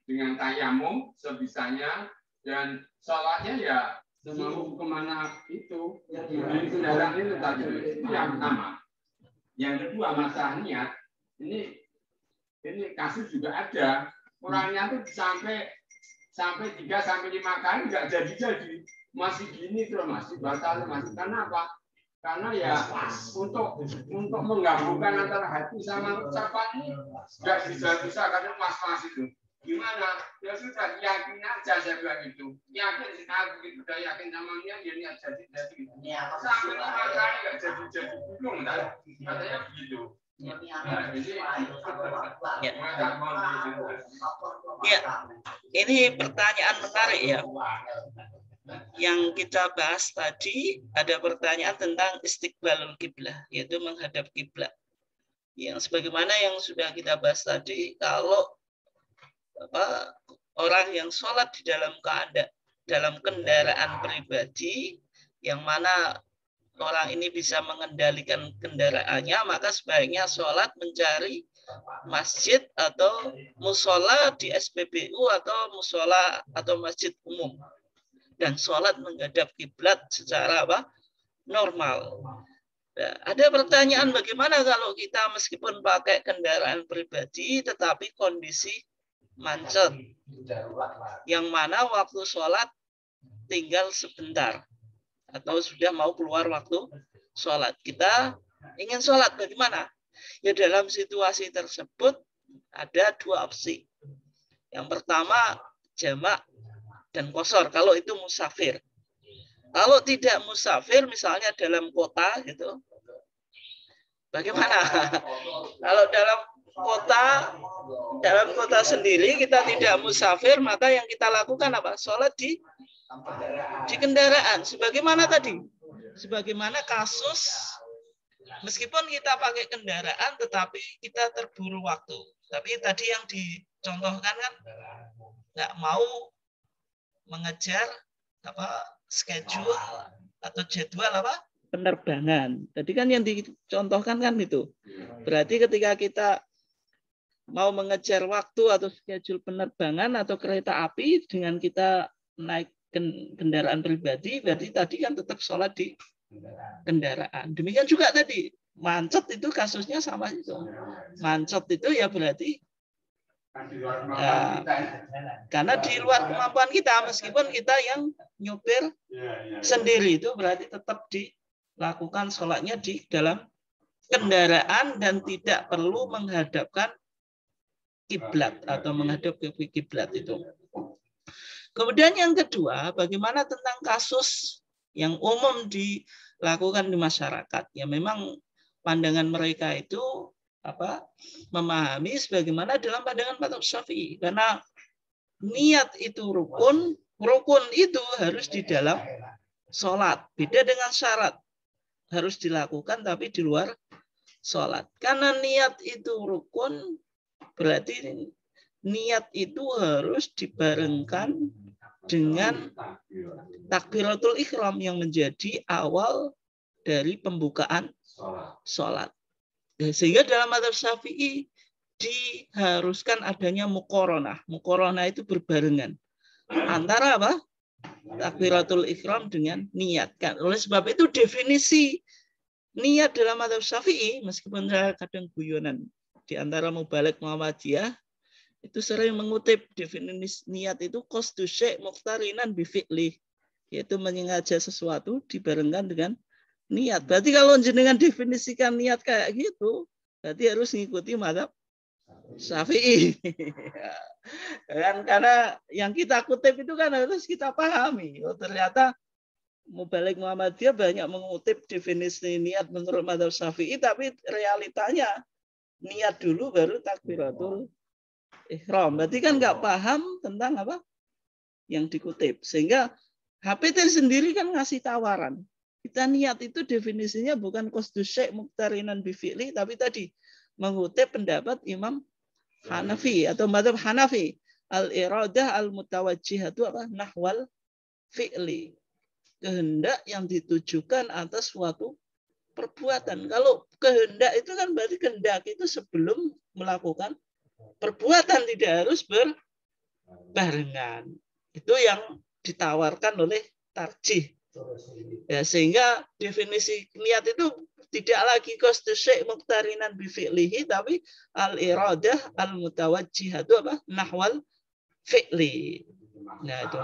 dengan tayamum sebisanya, dan sholatnya ya semampu kemana itu di kendaraan itu tadi. Itu yang pertama. Yang kedua masalah niat, ini kasus juga ada. Orangnya tuh sampai 3 sampai 5 kali nggak jadi, masih gini terus, masih batal, masih. Karena apa? Karena ya untuk menggabungkan antara hati sama ucapan ini nggak bisa kadang pas itu. Gimana? Ya sudah, yakin aja, saya bilang itu. Yakin sekali begitu, udah yakin sama dia, ya niat jadi gitu. Sampai 5 kali nggak jadi belum, katanya begitu. Ini pertanyaan menarik ya. Yang kita bahas tadi ada pertanyaan tentang istiqbalul kiblah, yaitu menghadap kiblat. Yang sebagaimana yang sudah kita bahas tadi, kalau orang yang sholat di dalam kendaraan pribadi, yang mana orang ini bisa mengendalikan kendaraannya, maka sebaiknya sholat mencari masjid atau musola di SPBU atau musola atau masjid umum, dan sholat menghadap kiblat secara normal. Nah, ada pertanyaan, bagaimana kalau kita meskipun pakai kendaraan pribadi tetapi kondisi macet, yang mana waktu sholat tinggal sebentar atau sudah mau keluar waktu sholat, kita ingin sholat, bagaimana? Ya dalam situasi tersebut ada 2 opsi. Yang pertama jamak dan qashar kalau itu musafir. Kalau tidak musafir, misalnya dalam kota gitu, bagaimana? Kalau dalam kota sendiri kita tidak musafir, maka yang kita lakukan apa? Sholat di kendaraan. Sebagaimana tadi, sebagaimana kasus meskipun kita pakai kendaraan, tetapi kita terburu waktu. Tapi tadi yang dicontohkan kan nggak mau mengejar schedule atau jadwal penerbangan. Tadi kan yang dicontohkan kan itu. Berarti ketika kita mau mengejar waktu atau schedule penerbangan atau kereta api dengan kita naik kendaraan pribadi, berarti tadi kan tetap sholat di kendaraan. Demikian juga tadi macet itu kasusnya sama itu. Macet itu ya berarti karena di luar kemampuan kita, meskipun kita yang nyopir sendiri, itu berarti tetap dilakukan sholatnya di dalam kendaraan dan tidak perlu menghadapkan kiblat atau menghadap ke kiblat itu. Kemudian yang kedua, bagaimana tentang kasus yang umum dilakukan di masyarakat? Ya memang pandangan mereka itu memahami sebagaimana dalam pandangan mazhab Syafi'i, karena niat itu rukun itu harus di dalam sholat, beda dengan syarat harus dilakukan tapi di luar sholat. Karena niat itu rukun, berarti niat itu harus dibarengkan dengan takbiratul ihram yang menjadi awal dari pembukaan sholat. Sehingga dalam mazhab Syafi'i diharuskan adanya muqaranah. Muqaranah itu berbarengan antara apa? Takbiratul ihram dengan niat. Oleh sebab itu definisi niat dalam mazhab Syafi'i, meskipun saya kadang guyonan di antara Mubalik Muhammadiyah itu sering mengutip definisi niat itu qasdu syai' muqtarinan bi fi'li, yaitu menyengaja sesuatu dibarengkan dengan niat. Berarti kalau jenengan definisikan niat kayak gitu, berarti harus mengikuti mazhab Syafi'i. Karena yang kita kutip itu kan harus kita pahami. Oh, ternyata Mubalik Muhammadiyah banyak mengutip definisi niat menurut mazhab Syafi'i, tapi realitanya niat dulu baru takbiratul ihram. Berarti kan nggak paham tentang apa yang dikutip. Sehingga HPT sendiri kan ngasih tawaran. Kita niat itu definisinya bukan qasdu syai' muqtarinan bi fi'li, tapi tadi mengutip pendapat Imam Hanafi atau mazhab Hanafi, al-iradah al-mutawajjihatu apa? Nahwal fi'li. Kehendak yang ditujukan atas suatu perbuatan. Kalau kehendak itu kan berarti kehendak itu sebelum melakukan perbuatan, tidak harus berbarengan. Itu yang ditawarkan oleh tarjih. Ya, sehingga definisi niat itu tidak lagi qasdu syai' muqtarinan bi fi'lihi, tapi al-iradah al-mutawajjihatu apa? Nahwal fi'li. Nah, itu.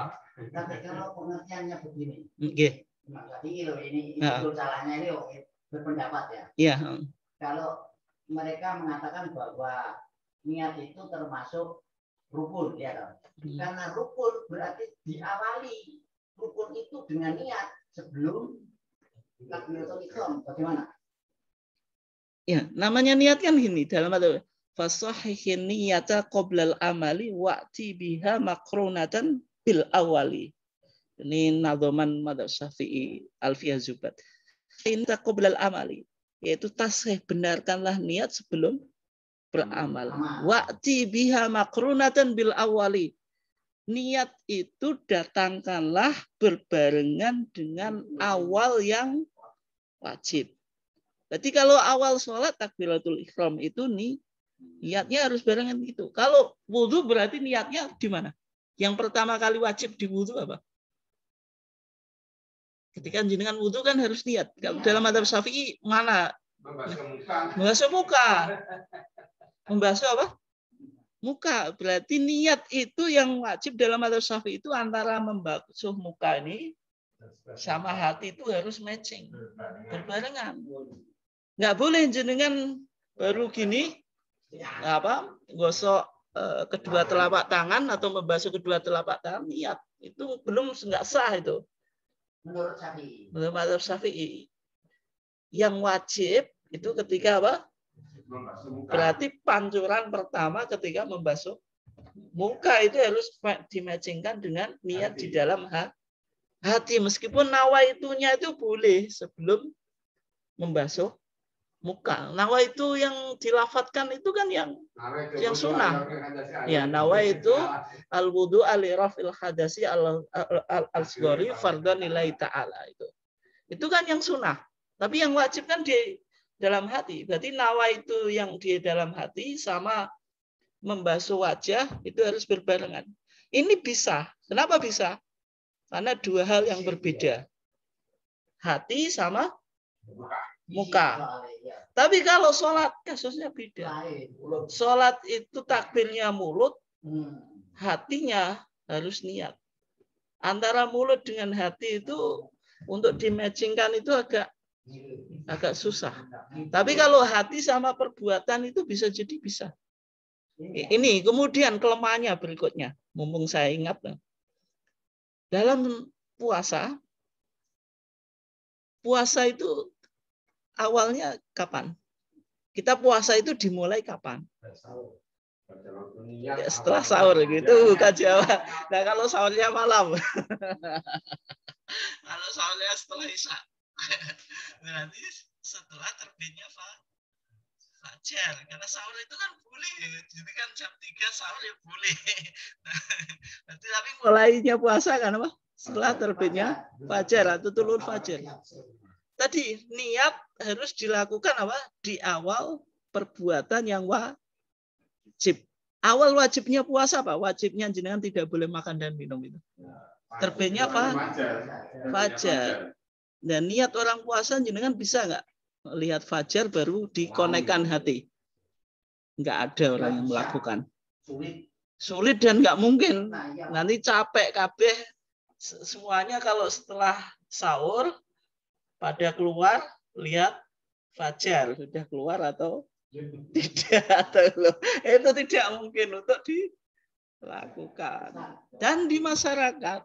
Tapi kalau pengertiannya begini. Nggih. Berarti ini salahnya ini berpendapat ya. Iya. Kalau mereka mengatakan bahwa niat itu termasuk rukun, ya kan? Karena rukun berarti diawali rukun itu dengan niat sebelum takbiratul ihram. Bagaimana? Ya, namanya niat kan gini dalam atau fasahihin niyata qoblal amali wa'ti biha makrunatan bil awali. Ini nadhaman madzhab Syafi'i Alfiyah Zubat. Ini qoblal amali, yaitu tasih, benarkanlah niat sebelum beramal. Wa'ti biha makrunatan bil awali. Niat itu datangkanlah berbarengan dengan awal yang wajib. Berarti kalau awal sholat takbiratul ihram itu niatnya harus barengan gitu. Kalau wudhu berarti niatnya di mana? Yang pertama kali wajib di wudhu apa? Ketika jenengan wudhu kan harus niat. Dalam mazhab Syafi'i mana? Membasuh muka. Membasuh apa? Muka. Berarti niat itu yang wajib dalam mazhab Syafi'i itu antara membasuh muka ini sama hati itu harus matching, berbarengan. Nggak boleh jenengan baru gini gosok kedua telapak tangan atau membasuh kedua telapak tangan, niat itu belum, nggak sah itu. Menurut Syafi'i. Menurut mazhab Syafi'i. Yang wajib itu ketika apa? Berarti pancuran pertama ketika membasuh muka itu harus dimatchingkan dengan niat di dalam hati. Meskipun nawaitunya itu boleh sebelum membasuh muka. Nawa itu yang dilafatkan itu kan yang sunnah. Ya, nawa itu al-wudu al-irafil hadasi al-asghari fardhan lillahi ta'ala itu. Itu kan yang sunnah. Tapi yang wajib kan di dalam hati. Berarti nawa itu yang di dalam hati sama membasuh wajah itu harus berbarengan. Ini bisa. Kenapa bisa? Karena dua hal yang berbeda. Hati sama muka. Tapi kalau sholat kasusnya beda. Sholat itu takbirnya mulut, hatinya harus niat. Antara mulut dengan hati itu untuk dimatchingkan itu agak susah. Tapi kalau hati sama perbuatan itu bisa jadi bisa. Ini kemudian kelemahannya berikutnya. Mumpung saya ingat. Dalam puasa itu awalnya kapan? Kita puasa itu dimulai kapan? Ya, setelah sahur gitu Kak Jawa. Nah kalau sahurnya malam, kalau sahurnya setelah isya, berarti setelah terbitnya fajar. Karena sahur itu kan boleh, jadi kan jam 3 sahur ya boleh. Berarti tapi mulainya puasa kan apa? Setelah terbitnya fajar atau tulur fajar. Tadi niat harus dilakukan apa? Di awal perbuatan yang wajib. Awal wajibnya puasa Pak. Wajibnya jenengan tidak boleh makan dan minum itu. Terbitnya apa? Fajar. Dan niat orang puasa jenengan bisa nggak lihat fajar baru dikonekkan hati? Nggak ada orang yang melakukan. Sulit dan nggak mungkin. Nanti capek kabeh semuanya kalau setelah sahur pada keluar lihat fajar sudah keluar atau tidak, atau itu tidak mungkin untuk dilakukan. Dan di masyarakat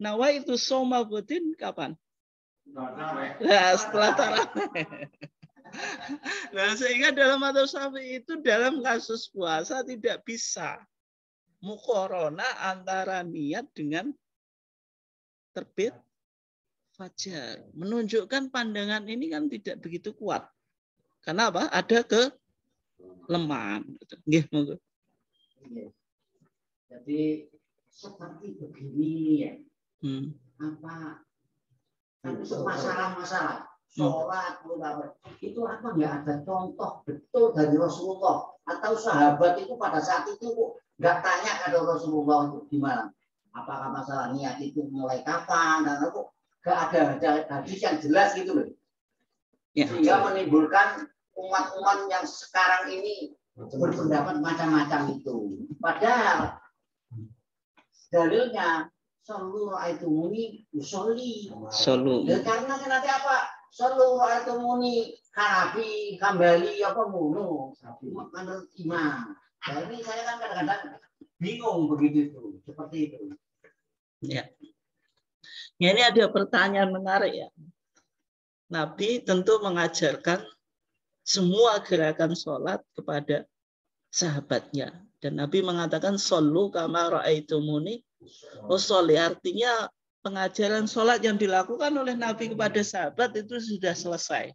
nawaitu shoma ghadin kapan? Nah, setelah tarawih. Nah, sehingga dalam madzhab Syafi'i itu dalam kasus puasa tidak bisa muqarana antara niat dengan terbit fajar. Menunjukkan pandangan ini kan tidak begitu kuat. Karena apa? Ada kelemahan. Jadi seperti begini ya. Apa masalah-masalah sholat itu apa nggak ada contoh betul dari Rasulullah atau sahabat itu pada saat itu nggak tanya kepada Rasulullah itu gimana? Apakah masalah niat itu mulai kapan dan aku nggak ada hadis yang jelas gitu loh. Ya. Sehingga menimbulkan umat-umat yang sekarang ini berpendapat macam-macam itu. Padahal dalilnya seluruh itu muni usolli. Karena nanti apa? Seluruh itu muni karabi kembali apa mulu menurut imam. Jadi saya kan kadang-kadang bingung begitu itu, seperti itu. Ya. Ya, ini ada pertanyaan menarik ya. Nabi tentu mengajarkan semua gerakan sholat kepada sahabatnya. Dan Nabi mengatakan shollu kama ra'aitumuni usolli. Artinya pengajaran sholat yang dilakukan oleh Nabi kepada sahabat itu sudah selesai.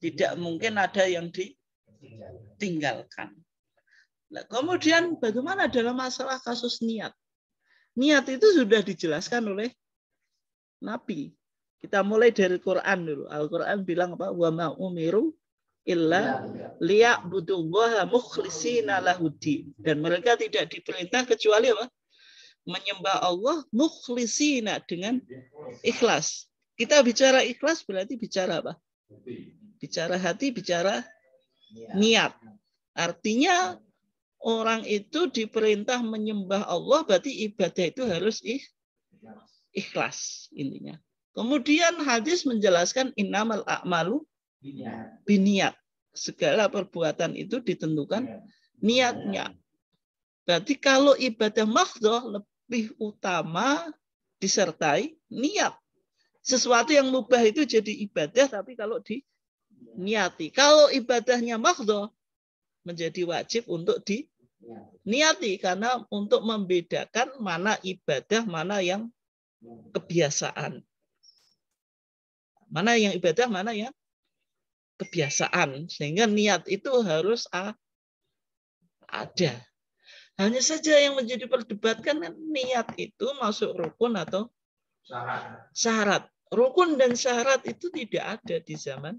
Tidak mungkin ada yang ditinggalkan. Nah, kemudian bagaimana dalam masalah kasus niat? Niat itu sudah dijelaskan oleh Nabi. Kita mulai dari Quran dulu. Al-Quran bilang apa? Wa ma umiru illa liya'budullaha mukhlishina lahuddin. Dan mereka tidak diperintah kecuali apa? Menyembah Allah mukhlishina dengan ikhlas. Kita bicara ikhlas berarti bicara apa? Bicara hati, bicara niat. Artinya orang itu diperintah menyembah Allah berarti ibadah itu harus ikhlas intinya. Kemudian hadis menjelaskan innamal a'malu biniat. Segala perbuatan itu ditentukan niatnya. Berarti kalau ibadah mahdhah lebih utama disertai niat. Sesuatu yang mubah itu jadi ibadah tapi kalau diniati. Kalau ibadahnya mahdhah menjadi wajib untuk diniati karena untuk membedakan mana ibadah, mana yang kebiasaan. Mana yang ibadah, mana yang kebiasaan. Sehingga niat itu harus ada. Hanya saja yang menjadi perdebatkan niat itu masuk rukun atau syarat. Rukun dan syarat itu tidak ada di zaman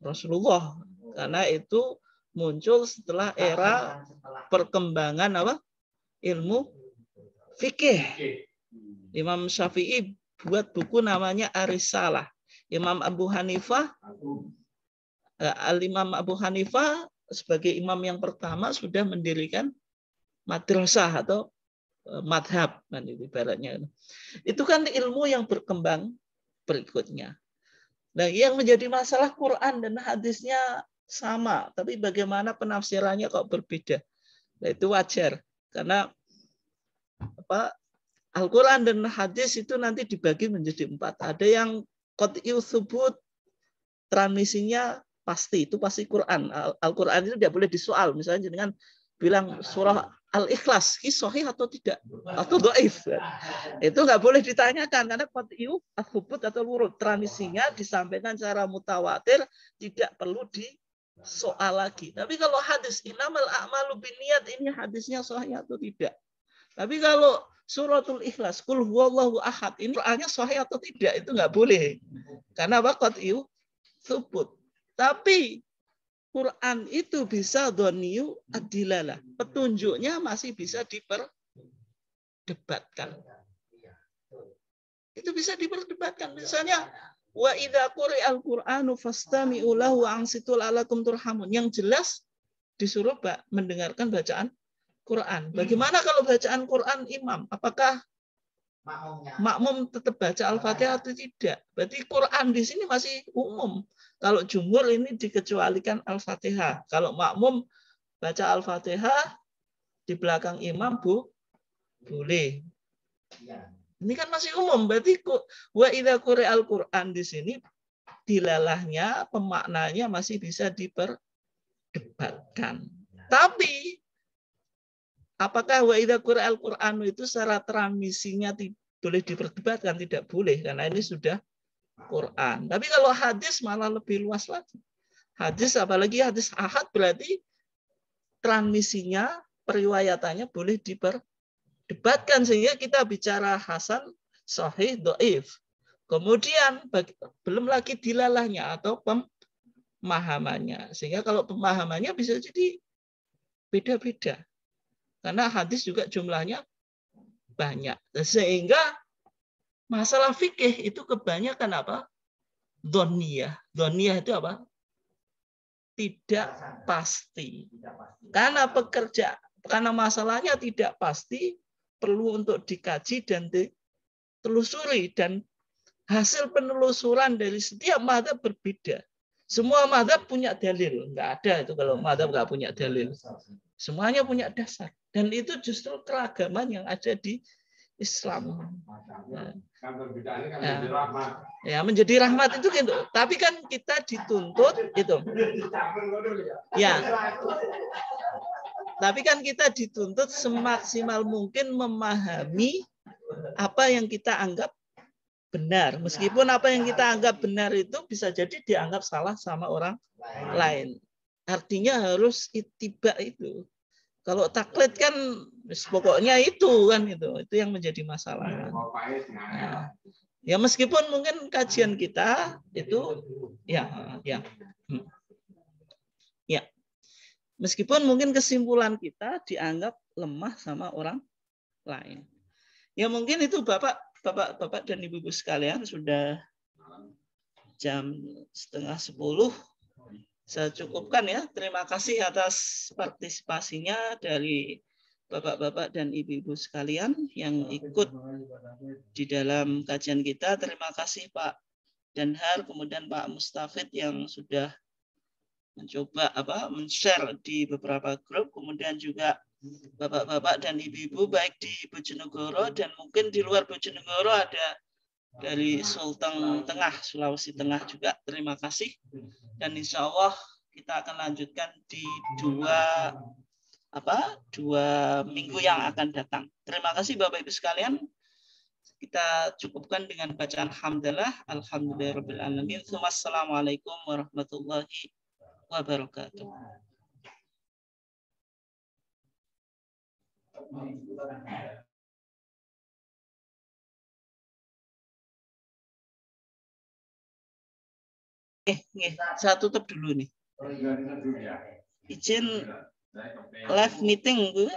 Rasulullah. Karena itu muncul setelah era perkembangan apa? Ilmu fikih. Imam Syafi'i buat buku namanya Ar-Risalah. Imam Abu Hanifah, Al-Imam Abu Hanifah sebagai imam yang pertama sudah mendirikan madrasah atau madhab, kan itu ibaratnya. Itu kan ilmu yang berkembang berikutnya. Nah, yang menjadi masalah Quran dan hadisnya sama, tapi bagaimana penafsirannya kok berbeda. Nah, itu wajar karena apa? Al-Quran dan hadis itu nanti dibagi menjadi 4. Ada yang qat'iyyu tsubut, transmisinya pasti, itu pasti Quran. Al-Quran itu tidak boleh disoal. Misalnya dengan bilang surah Al-Ikhlas, sahih atau tidak? Atau dhaif. Itu nggak boleh ditanyakan, karena qat'iyyu tsubut atau lurut. Transmisinya disampaikan secara mutawatir, tidak perlu disoal lagi. Tapi kalau hadis, innamal a'malu binniyat, ini hadisnya sahih atau tidak? Tapi kalau suratul Ikhlas, Qul huwallahu ahad, ini Qur'annya sahih atau tidak? Itu nggak boleh. Karena qat'iyyu tsubut. Tapi Quran itu bisa dhoniyyu ad-dilalah. Petunjuknya masih bisa diperdebatkan. Itu bisa diperdebatkan. Misalnya, wa idza quri'al Qur'anu fastami'u lahu wa ansitu la'allakum turhamun. Yang jelas disuruh mendengarkan bacaan Quran. Bagaimana kalau bacaan Quran imam? Apakah makmum tetap baca Al-Fatihah atau tidak? Berarti Quran di sini masih umum. Kalau jumhur ini dikecualikan Al-Fatihah. Kalau makmum baca Al-Fatihah di belakang imam boleh. Ini kan masih umum. Berarti wa idza quri'al Quran di sini dilalahnya, pemaknanya masih bisa diperdebatkan. Tapi apakah wa idza quri'al Qur'an itu secara transmisinya boleh diperdebatkan? Tidak boleh, karena ini sudah Quran. Tapi kalau hadis malah lebih luas lagi. Hadis, apalagi hadis ahad, berarti transmisinya, periwayatannya boleh diperdebatkan. Sehingga kita bicara hasan, sahih, dhaif. Kemudian belum lagi dilalahnya atau pemahamannya. Sehingga kalau pemahamannya bisa jadi beda-beda. Karena hadis juga jumlahnya banyak. Sehingga masalah fikih itu kebanyakan apa? Dhoniyah. Dhoniyah itu apa? Tidak pasti. Karena masalahnya tidak pasti, perlu untuk dikaji dan ditelusuri. Dan hasil penelusuran dari setiap mazhab berbeda. Semua mazhab punya dalil. Enggak ada itu kalau mazhab enggak punya dalil. Semuanya punya dasar. Dan itu justru keragaman yang ada di Islam. Ya, menjadi rahmat itu gitu. Tapi kan kita dituntut itu. Ya. Tapi kan kita dituntut semaksimal mungkin memahami apa yang kita anggap benar. Meskipun apa yang kita anggap benar itu bisa jadi dianggap salah sama orang lain. Artinya harus ittiba itu. Kalau taklid kan pokoknya itu kan itu yang menjadi masalah. Nah, ya meskipun mungkin kajian kita itu ya. Meskipun mungkin kesimpulan kita dianggap lemah sama orang lain. Ya mungkin itu Bapak dan Ibu-ibu sekalian, sudah jam 9:30. Saya cukupkan ya. Terima kasih atas partisipasinya dari Bapak-bapak dan Ibu-ibu sekalian yang ikut di dalam kajian kita. Terima kasih Pak Danhar, kemudian Pak Mustafid yang sudah mencoba men-share di beberapa grup, kemudian juga Bapak-bapak dan Ibu-ibu baik di Bojonegoro dan mungkin di luar Bojonegoro ada dari Sulteng Tengah, Sulawesi Tengah juga. Terima kasih. Dan insya Allah kita akan lanjutkan di dua minggu yang akan datang. Terima kasih Bapak Ibu sekalian. Kita cukupkan dengan bacaan hamdalah. Alhamdulillahirabbil alamin. Wassalamualaikum warahmatullahi wabarakatuh. Saya tutup dulu nih. izin live meeting Bu.